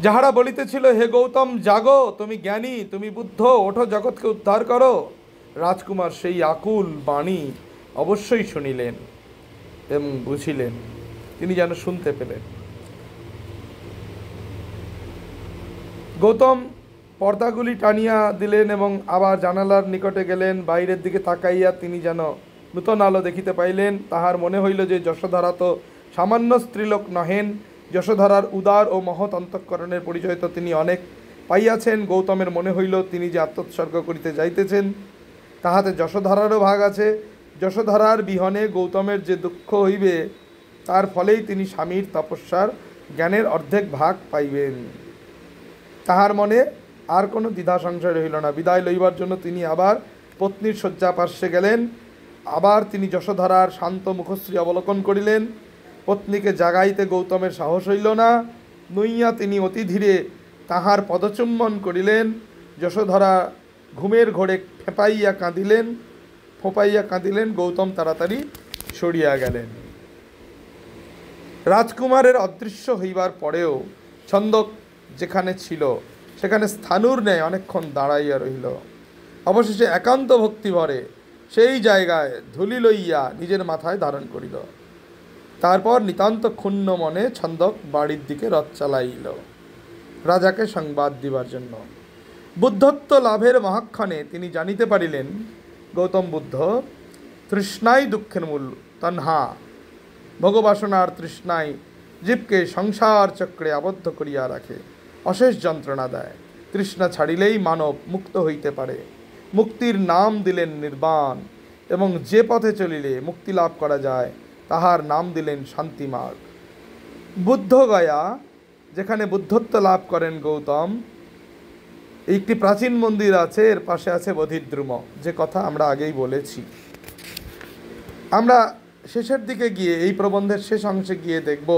যাহারা বলিতেছিল, হে গৌতম জাগো, তুমি জ্ঞানী, তুমি বুদ্ধ, ওঠো, জগৎকে উদ্ধার করো, রাজকুমার সেই আকুল বাণী অবশ্যই শুনিলেন এবং বুঝিলেন। তিনি যেন শুনতে পেলেন। গৌতম পর্দাগুলি টানিয়া দিলেন এবং আবার জানালার নিকটে গেলেন। বাইরের দিকে তাকাইয়া তিনি যেন নূতন আলো দেখিতে পাইলেন। তাহার মনে হইল যে যশোধরা তো সামান্য স্ত্রীলোক নহেন। যশোধরার উদার ও মহৎ অন্তঃকরণের পরিচয় তো তিনি অনেক পাইয়াছেন। গৌতমের মনে হইল তিনি যে আত্মোৎসর্গ করিতে যাইতেছেন তাহাতে যশোধরারও ভাগ আছে। যশোধরার বিহনে গৌতমের যে দুঃখ হইবে, তার ফলেই তিনি স্বামীর তপস্যার জ্ঞানের অর্ধেক ভাগ পাইবেন। তাহার মনে আর কোনো দ্বিধা সংশয় রহিল না। বিদায় লইবার জন্য তিনি আবার পত্নীর শয্যা পার্শ্বে গেলেন। আবার তিনি যশোধরার শান্ত মুখশ্রী অবলোকন করিলেন। পত্নীকে জাগাইতে গৌতমের সাহস হইল না। নইয়া তিনি অতি ধীরে তাহার পদচুম্বন করিলেন। যশোধরা ঘুমের ঘোরে ফোঁপাইয়া কাঁদিলেন। গৌতম তাড়াতাড়ি সরিয়া গেলেন। রাজকুমারের অদৃশ্য হইবার পরেও ছন্দক যেখানে ছিল সেখানে স্থাণুর ন্যায় অনেকক্ষণ দাঁড়াইয়া রহিল। অবশেষে একান্ত ভক্তি ভরে সেই জায়গায় ধুলি লইয়া নিজের মাথায় ধারণ করিল। তারপর নিতান্ত ক্ষুণ্ণ মনে ছন্দক বাড়ির দিকে রথ চালাইল রাজাকে সংবাদ দিবার জন্য। বুদ্ধত্ব লাভের মহাক্ষণে তিনি জানিতে পারিলেন গৌতম বুদ্ধ তৃষ্ণাই দুঃখের মূল, তন্হা ভোগবাসনার তৃষ্ণাই জীবকে সংসার চক্রে আবদ্ধ করিয়া রাখে, অশেষ যন্ত্রণা দেয়। তৃষ্ণা ছাড়িলেই মানব মুক্ত হইতে পারে। মুক্তির নাম দিলেন নির্বাণ, এবং যে পথে চলিলে মুক্তি লাভ করা যায় তাহার নাম দিলেন শান্তিমার্গ। বুদ্ধগয়া, যেখানে বুদ্ধত্ব লাভ করেন গৌতম, একটি প্রাচীন মন্দির আছে, এর পাশে আছে বোধিদ্রুম, যে কথা আমরা আগেই বলেছি। আমরা শেষের দিকে গিয়ে, এই প্রবন্ধের শেষ অংশে গিয়ে দেখব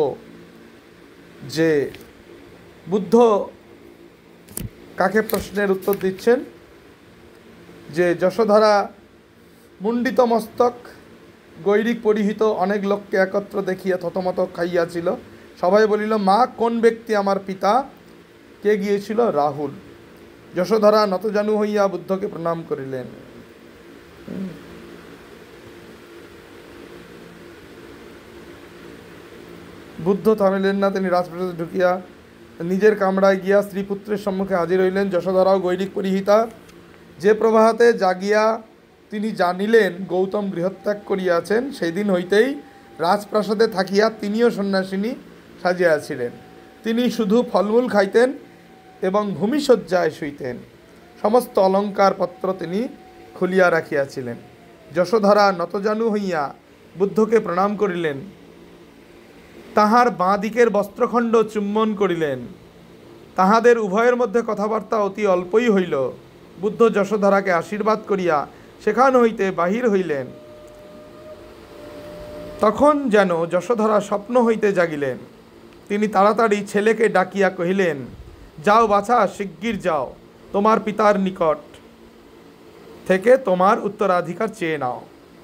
যে বুদ্ধ কাকে প্রশ্নের উত্তর দিচ্ছেন, যে যশোধরা মুণ্ডিত মস্তক গৈরিক পরিহিত অনেক লোককে একত্র দেখিয়া থতমত খাইয়াছিল। সবাই বলিল, মা, কোন ব্যক্তি আমার পিতা? কে গিয়েছিল? রাহুল। যশোধরা নতজানু হইয়া বুদ্ধকে প্রণাম করিলেন। বুদ্ধ থামিলেন না, তিনি রাজপ্রাসাদে ঢুকিয়া নিজের কামরায় গিয়া স্ত্রীপুত্রের সম্মুখে হাজির হইলেন। যশোধরাও গৈরিক পরিহিতা। যে প্রভাতে জাগিয়া তিনি জানিলেন গৌতম গৃহত্যাগ করিয়াছেন, সেই দিন হইতেই রাজপ্রাসাদে থাকিয়া তিনিও সন্ন্যাসিনী সাজিয়াছিলেন। তিনি শুধু ফলমূল খাইতেন এবং ভূমিশয্যায় শুইতেন। সমস্ত অলঙ্কারপত্র তিনি খুলিয়া রাখিয়াছিলেন। যশোধরা নতজানু হইয়া বুদ্ধকে প্রণাম করিলেন, তাহার বাঁ দিকের বস্ত্রখণ্ড চুম্বন করিলেন। তাহাদের উভয়ের মধ্যে কথাবার্তা অতি অল্পই হইল। বুদ্ধ যশোধরাকে আশীর্বাদ করিয়া সেখান হইতে বাহির হইলেন। তখন যেন যশোধরা স্বপ্ন হইতে জাগিলেন। তিনি তাড়াতাড়ি ছেলেকে ডাকিয়া কহিলেন, যাও বাছা, শিগগির যাও, তোমার পিতার নিকট থেকে তোমার উত্তরাধিকার চেয়ে নাও।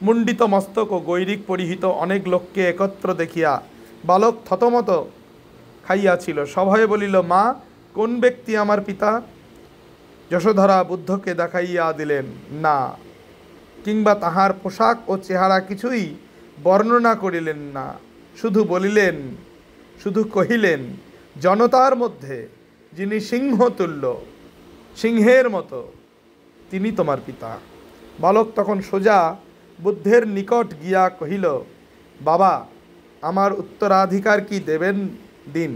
মুণ্ডিত মস্তক ও গৈরিক পরিহিত অনেক লোককে একত্র দেখিয়া বালক থতমত খাইয়াছিল। সভয়ে বলিল, মা, কোন ব্যক্তি আমার পিতা? যশোধরা বুদ্ধকে দেখাইয়া দিলেন না, কিংবা তাহার পোশাক ও চেহারা কিছুই বর্ণনা করিলেন না। শুধু কহিলেন, জনতার মধ্যে যিনি সিংহতুল্য, সিংহের মতো, তিনি তোমার পিতা। বালক তখন সোজা বুদ্ধের নিকট গিয়া কহিল, বাবা, আমার উত্তরাধিকার কি দেবেন দিন।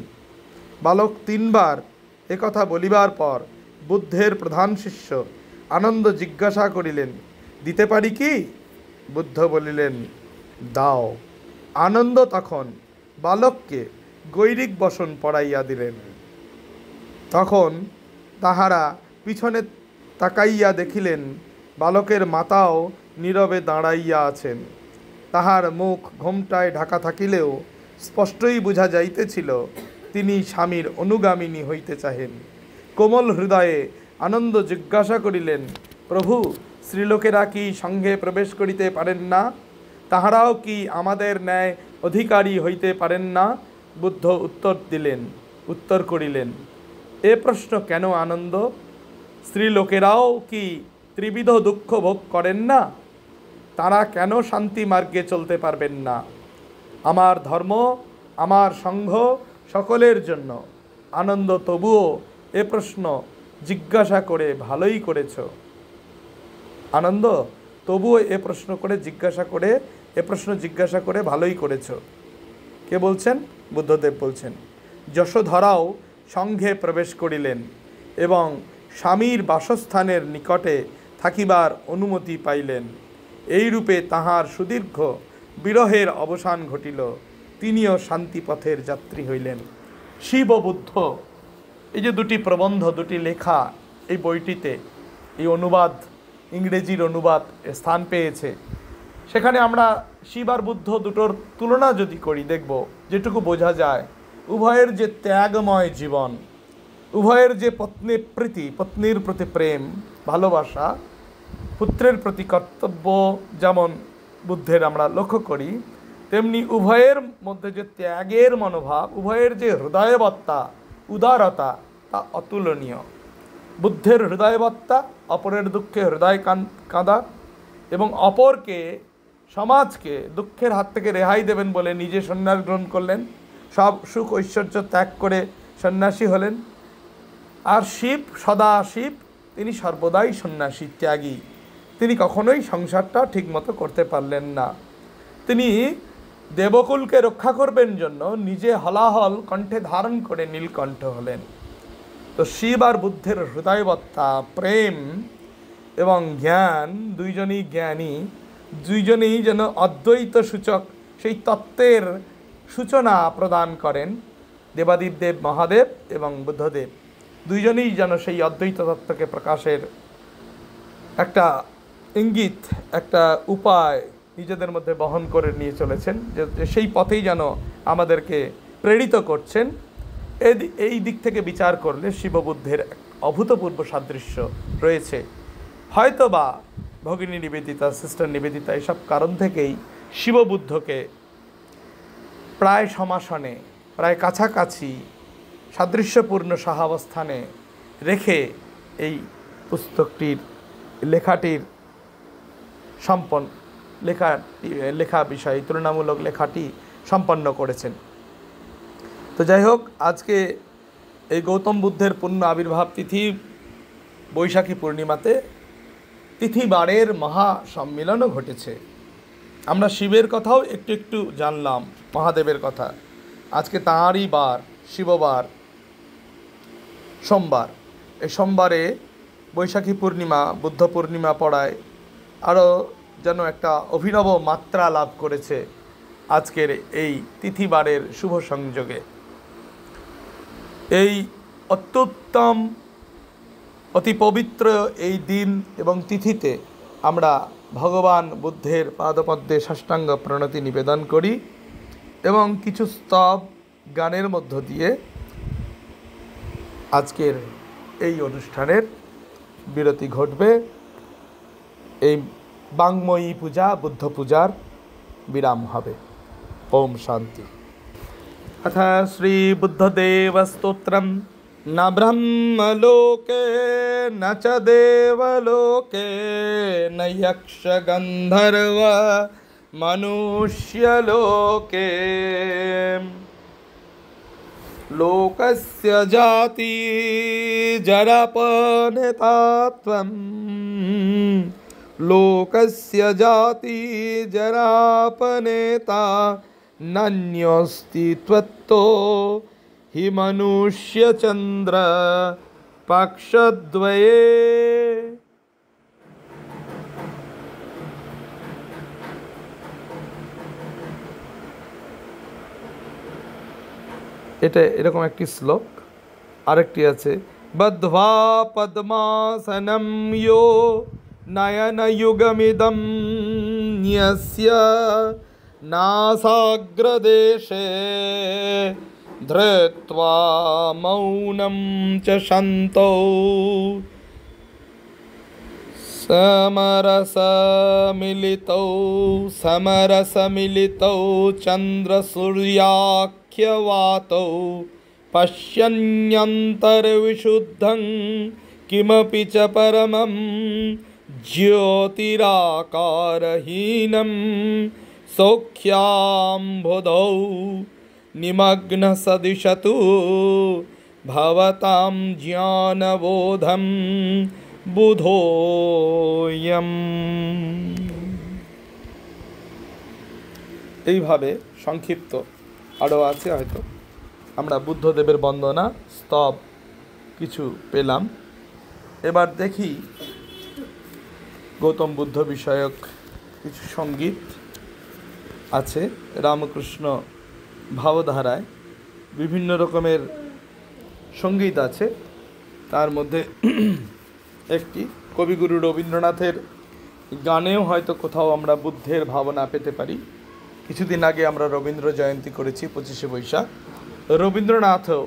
বালক 3 বার একথা বলিবার পর বুদ্ধের প্রধান শিষ্য আনন্দ জিজ্ঞাসা করিলেন, দিতে পারি কি? বুদ্ধ বলিলেন, দাও। আনন্দ তখন বালককে গৈরিক বসন পড়াইয়া দিলেন। তখন তাহারা পিছনে তাকাইয়া দেখিলেন বালকের মাতাও নীরবে দাঁড়াইয়া আছেন। তাহার মুখ ঘোমটায় ঢাকা থাকিলেও স্পষ্টই বোঝা যাইতেছিল তিনি স্বামীর অনুগামিনী হইতে চাহেন। কোমল হৃদয়ে আনন্দ জিজ্ঞাসা করিলেন, প্রভু, স্ত্রীলোকেরা কি সঙ্গে প্রবেশ করিতে পারেন না? তাহারাও কি আমাদের ন্যায় অধিকারী হইতে পারেন না? বুদ্ধ উত্তর করিলেন, এ প্রশ্ন কেন আনন্দ? স্ত্রীলোকেরাও কি ত্রিবিধ দুঃখ ভোগ করেন না? তারা কেন শান্তি মার্গে চলতে পারবেন না? আমার ধর্ম, আমার সংঘ সকলের জন্য। আনন্দ, তবুও এ প্রশ্ন জিজ্ঞাসা করে ভালোই করেছ। আনন্দ, তবুও এ প্রশ্ন জিজ্ঞাসা করে ভালোই করেছ। কে বলছেন? বুদ্ধদেব বলছেন। যশোধরাও সংঘে প্রবেশ করিলেন এবং স্বামীর বাসস্থানের নিকটে থাকিবার অনুমতি পাইলেন। এইরূপে তাহার সুদীর্ঘ বিরহের অবসান ঘটিল। তিনিও শান্তিপথের যাত্রী হইলেন। শিব ও বুদ্ধ, এই যে দুটি প্রবন্ধ, দুটি লেখা এই বইটিতে, এই অনুবাদ, ইংরেজির অনুবাদ স্থান পেয়েছে। সেখানে আমরা শিব আর বুদ্ধ দুটোর তুলনা যদি করি, দেখব যেটুকু বোঝা যায়, উভয়ের যে ত্যাগময় জীবন, উভয়ের যে পত্নীর প্রতি প্রেম, ভালোবাসা, পুত্রের প্রতি কর্তব্য, যেমন বুদ্ধের আমরা লক্ষ্য করি, তেমনি উভয়ের মধ্যে যে ত্যাগের মনোভাব, উভয়ের যে হৃদয়বত্তা, উদারতা, তা অতুলনীয়। বুদ্ধের হৃদয়বত্তা, অপরের দুঃখে হৃদয় কাঁদা এবং অপরকে, সমাজকে দুঃখের হাত থেকে রেহাই দেবেন বলে নিজে সন্ন্যাস গ্রহণ করলেন, সব সুখ ঐশ্বর্য ত্যাগ করে সন্ন্যাসী হলেন। আর শিব, সদা শিব, তিনি সর্বদাই সন্ন্যাসী, ত্যাগী। তিনি কখনোই সংসারটা ঠিকমতো করতে পারলেন না। তিনি দেবকুলকে রক্ষা করবেন জন্য নিজে হলাহল কণ্ঠে ধারণ করে নীলকণ্ঠ হলেন। তো শিব আর বুদ্ধের হৃদয়বত্তা, প্রেম এবং জ্ঞান, দুইজনই জ্ঞানী, দুইজনেই যেন অদ্বৈত সূচক সেই তত্ত্বের সূচনা প্রদান করেন। দেবাদিব দেব মহাদেব এবং বুদ্ধদেব দুইজনেই যেন সেই অদ্বৈত তত্ত্বকে প্রকাশের একটা ইঙ্গিত, একটা উপায় নিজেদের মধ্যে বহন করে নিয়ে চলেছেন, যে সেই পথেই যেন আমাদেরকে প্রেরিত করছেন। এই দিক থেকে বিচার করলে শিববুদ্ধের অভূতপূর্ব সাদৃশ্য রয়েছে। হয়তোবা ভগিনী নিবেদিতা, সিস্টার নিবেদিতা এসব কারণ থেকেই শিববুদ্ধকে প্রায় সমাসনে, প্রায় কাছাকাছি সাদৃশ্যপূর্ণ সহাবস্থানে রেখে এই পুস্তকটির লেখাটির লেখা বিষয়, তুলনামূলক লেখাটি সম্পন্ন করেছেন। তো যাই হোক, আজকে এই গৌতম বুদ্ধের পূর্ণ আবির্ভাব তিথি বৈশাখী পূর্ণিমাতে তিথিবারের মহা সম্মিলনও ঘটেছে। আমরা শিবের কথাও একটু একটু জানলাম, মহাদেবের কথা। আজকে তাঁরই বার, শিববার, সোমবার। এই সোমবারে বৈশাখী পূর্ণিমা, বুদ্ধ পূর্ণিমা পড়ায় আরও যেন একটা অভিনব মাত্রা লাভ করেছে আজকের এই তিথিবারের শুভ সংযোগে। এই অত্যুত্তম, অতি পবিত্র এই দিন এবং তিথিতে আমরা ভগবান বুদ্ধের পাদপদ্মে সাষ্টাঙ্গ প্রণতি নিবেদন করি এবং কিছু স্তব গানের মধ্য দিয়ে আজকের এই অনুষ্ঠানের বিরতি ঘটবে। এই বাংময়ী পূজা, বুদ্ধ পূজার বিরাম হবে। ওম শান্তি। अथ श्री बुद्धदेव स्तोत्रम्। न ब्रह्मलोके न च देवलोके न यक्षगन्धर्व मनुष्यलोके लोकस्य जाति जरापनेतात्वं लोकस्य जाति जरापनेता नान्योऽस्ति त्वत्तो हि मनुष्यचन्द्र पक्षद्वये। এটা এরকম একটি শ্লোক। আরেকটি আছে, বদ্ধ্বা পদ্মাসনম ইয়ো নয়নযুগমিদং ন্যস্য নাসাগ্রদেশে ধৃত্বা মৌনম চ শান্তৌ সমরসমিলিতৌ চন্দ্রসূর্যাখ্যবাতৌ পশ্যন্যন্তর্বিশুদ্ধং কিমপি চ পরমং জ্যোতিরাকারহীनं সৌখ্যাম্বুধৌ নিমগ্নঃ সদিশতু ভবতাং জ্ঞানবোধং বুধোয়ম। এইভাবে সংক্ষিপ্ত আরও আছে, হয়তো আমরা বুদ্ধদেবের বন্দনা স্তব কিছু পেলাম। এবার দেখি গৌতম বুদ্ধ বিষয়ক কিছু সঙ্গীত আছে। রামকৃষ্ণ ভাবধারায় বিভিন্ন রকমের সঙ্গীত আছে। তার মধ্যে একটি কবিগুরু রবীন্দ্রনাথের গানেও হয়তো কোথাও আমরা বুদ্ধের ভাবনা পেতে পারি। কিছুদিন আগে আমরা রবীন্দ্র জয়ন্তী করেছি 25শে বৈশাখ। রবীন্দ্রনাথও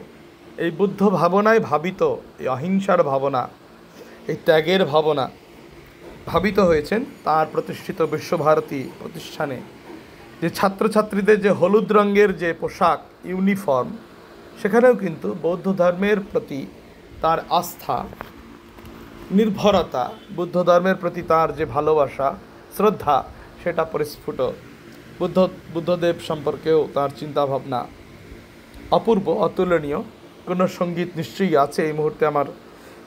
এই বুদ্ধ ভাবনায় ভাবিত, এই অহিংসার ভাবনা, এই ত্যাগের ভাবনা ভাবিত হয়েছেন তার প্রতিষ্ঠিত বিশ্বভারতী প্রতিষ্ঠানে। যে ছাত্রছাত্রীদের যে হলুদ রঙের যে পোশাক, ইউনিফর্ম, সেখানেও কিন্তু বৌদ্ধ ধর্মের প্রতি তার আস্থা নির্ভরতা, বুদ্ধ ধর্মের প্রতি তার যে ভালোবাসা, শ্রদ্ধা, সেটা পরিস্ফুট। বুদ্ধদেব সম্পর্কেও তার চিন্তাভাবনা অপূর্ব, অতুলনীয়। কোনো সঙ্গীত নিশ্চয়ই আছে, এই মুহূর্তে আমার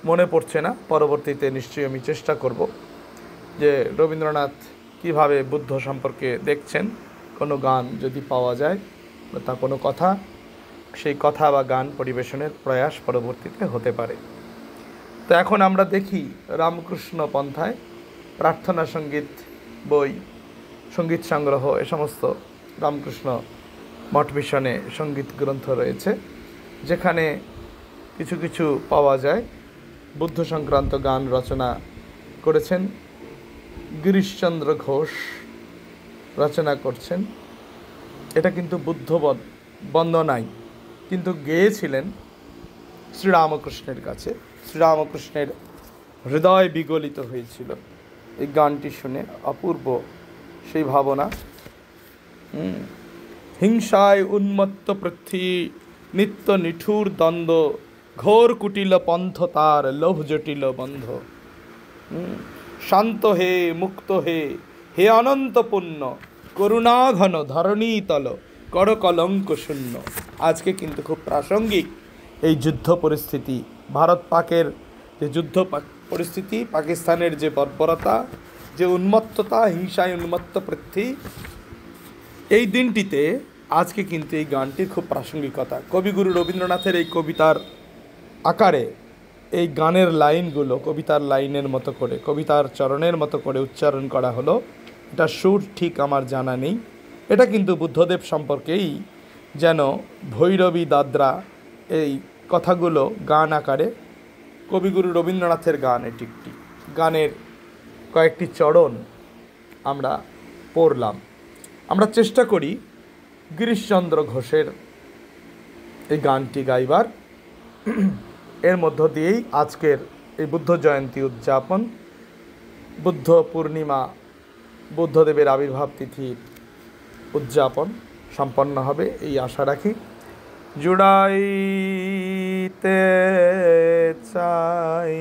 মনে পড়ছে না, পরবর্তীতে নিশ্চয়ই আমি চেষ্টা করব যে রবীন্দ্রনাথ কিভাবে বুদ্ধ সম্পর্কে দেখছেন, কোনো গান যদি পাওয়া যায় বা তা কোনো কথা, সেই কথা বা গান পরিবেশনের প্রয়াস পরবর্তীতে হতে পারে। তো এখন আমরা দেখি রামকৃষ্ণ পন্থায় প্রার্থনা সঙ্গীত বই, সঙ্গীত সংগ্রহ, এ সমস্ত রামকৃষ্ণ মঠ মিশনে সঙ্গীত গ্রন্থ রয়েছে, যেখানে কিছু কিছু পাওয়া যায়। বুদ্ধ সংক্রান্ত গান রচনা করেছেন গিরিশচন্দ্র ঘোষ, রচনা করছেন। এটা কিন্তু বুদ্ধ বন্দনাই, কিন্তু গেয়েছিলেন শ্রীরামকৃষ্ণের কাছে। শ্রীরামকৃষ্ণের হৃদয় বিগলিত হয়েছিল এই গানটি শুনে, অপূর্ব সেই ভাবনা। হিংসায় উন্মত্ত পৃথ্বী, নিত্য নিঠুর দ্বন্দ্ব, ঘোর কুটিল পন্থ তার, লোভ জটিল বন্ধ। শান্ত হে, মুক্ত হে, হে অনন্ত পুণ্য, করুণাঘন ধরণী তল, কর কলঙ্ক শূন্য। আজকে কিন্তু খুব প্রাসঙ্গিক এই যুদ্ধ পরিস্থিতি, ভারত পাকের যে যুদ্ধ পরিস্থিতি, পাকিস্তানের যে বর্বরতা, যে উন্মত্ততা, হিংসায় উন্মত্ত পৃথ্বী, এই দিনটিতে আজকে কিন্তু এই গানটির খুব প্রাসঙ্গিকতা। কবিগুরু রবীন্দ্রনাথের এই কবিতার আকারে এই গানের লাইনগুলো কবিতার লাইনের মতো করে, কবিতার চরণের মতো করে উচ্চারণ করা হলো। এটা সুর ঠিক আমার জানা নেই, এটা কিন্তু বুদ্ধদেব সম্পর্কেই যেন ভৈরবী দাদরা এই কথাগুলো গান আকারে, কবিগুরু রবীন্দ্রনাথের গান, এটি একটি গানের কয়েকটি চরণ আমরা পড়লাম। আমরা চেষ্টা করি গিরিশচন্দ্র ঘোষের এই গানটি গাইবার। এর মধ্য দিয়েই আজকের এই বুদ্ধ জয়ন্তী উদযাপন, বুদ্ধ পূর্ণিমা, বুদ্ধদেবের আবির্ভাব তিথির উদযাপন সম্পন্ন হবে, এই আশা রাখি। জুড়াইতে চাই,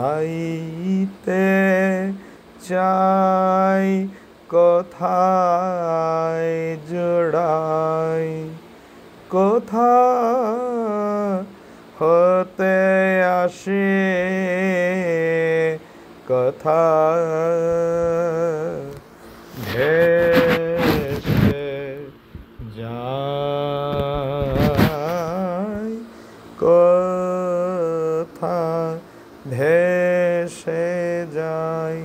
জুড়াইতে চাই, কোথায় জুড়াই, কোথা হতে আসে, কথা ভেসে যায়, কথা ভেসে যায়,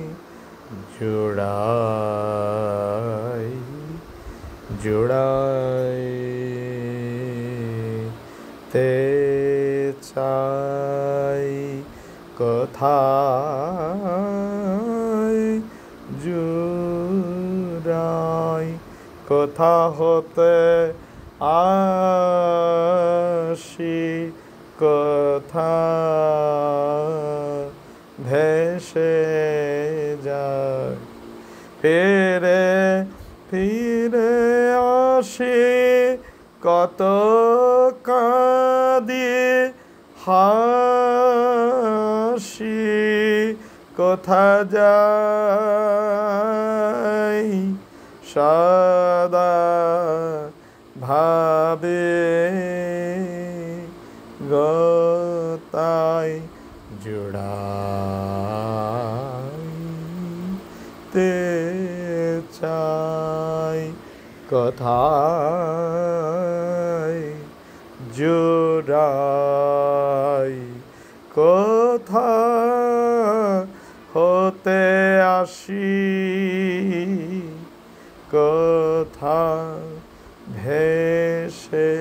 জুড়াই, জুড়াইতে চাই, কোথায় জুড়াই, কোথা হতে আসি, কোথা ভেসে যায়, ফিরে ফিরে আসি, কত কাঁদি হাসি, কোথা যাই, সদা ভাবে গোতাই, জুড়াইতে চাই, কোথায় জুড়াই, কোথা হতে আসি, কোথা ভেসে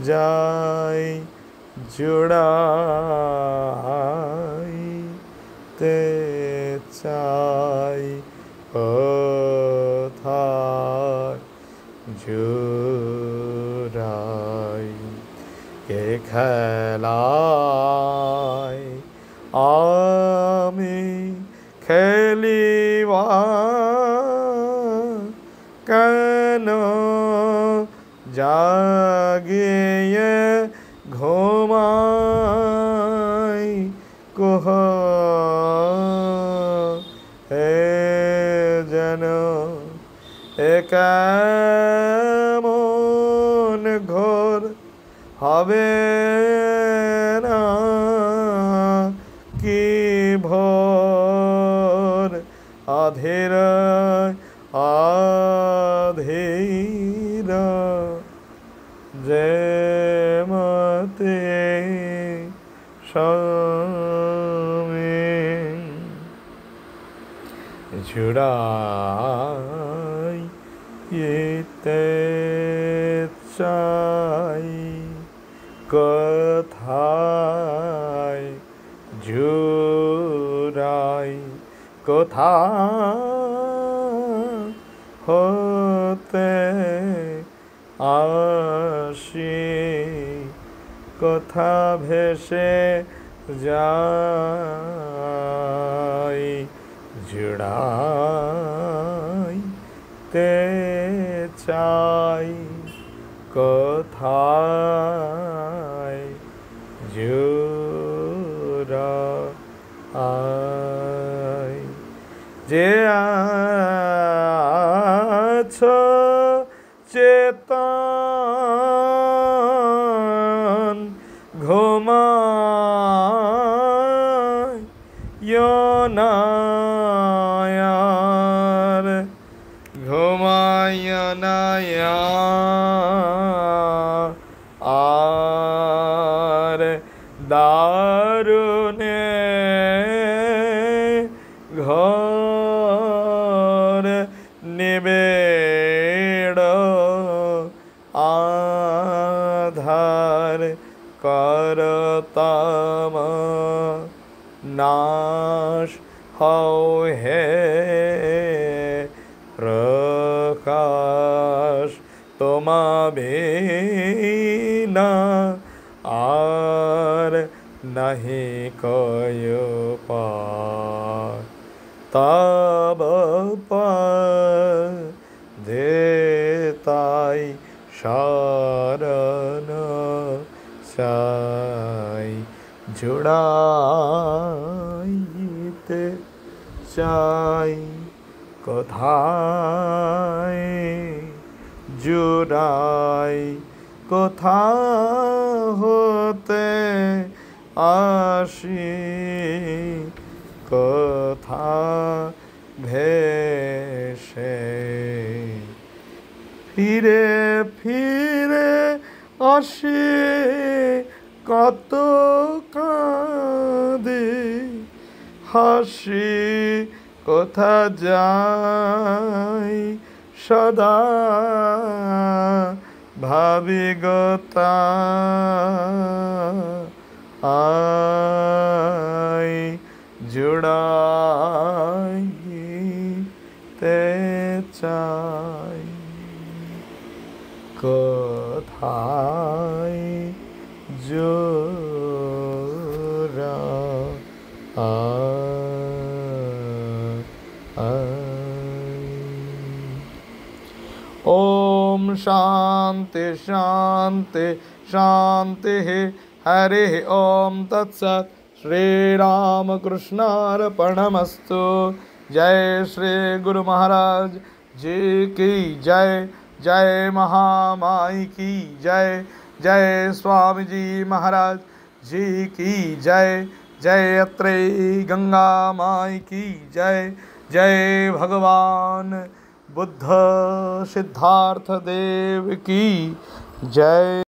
যাই, জুড়াইতে চাই, কোথায় জুড়াই। কে খেলায় আমি খেলিবা, কেন জাগি কোহ হে যেন এমন ঘোর হবে না কি ভোর আধের আধের যে মতে স্বামী জুড়াই ইতে চাই কোথায় জুড়াই কোথায় হতে আসি কোথা ভেসে যাই জুড়াইতে চাই কোথায় জুড়াই যে আছো চেতন ঘুমায় না আর ঘুমায় না আর দারুণে ঘর নিবেড় আধার করতাম নাশ হও হে প্রকাশ তোমা বিনা আর নাহি কয় পার তব দেতাই শরণ চাই জুড়াইতে চাই কোথায় জুড়াই কোথা হতে আসি কোথা ভেসে ফিরে ফিরে আসি কত কাঁদে হাসি কোথা যাই সদা ভাবি গতা আই জুড়াইতে চাই কোথায় জোড়া ओम शांति शांति शांति हरि ओम तत्सत् श्री राम कृष्णार्पणमस्तु। जय श्री गुरु महाराज जी की जय। जय महामाई की जय। जय स्वामी जी महाराज जी की जय। जय अत्रे गंगा माई की जय। जय भगवान बुद्ध सिद्धार्थ देव की जय।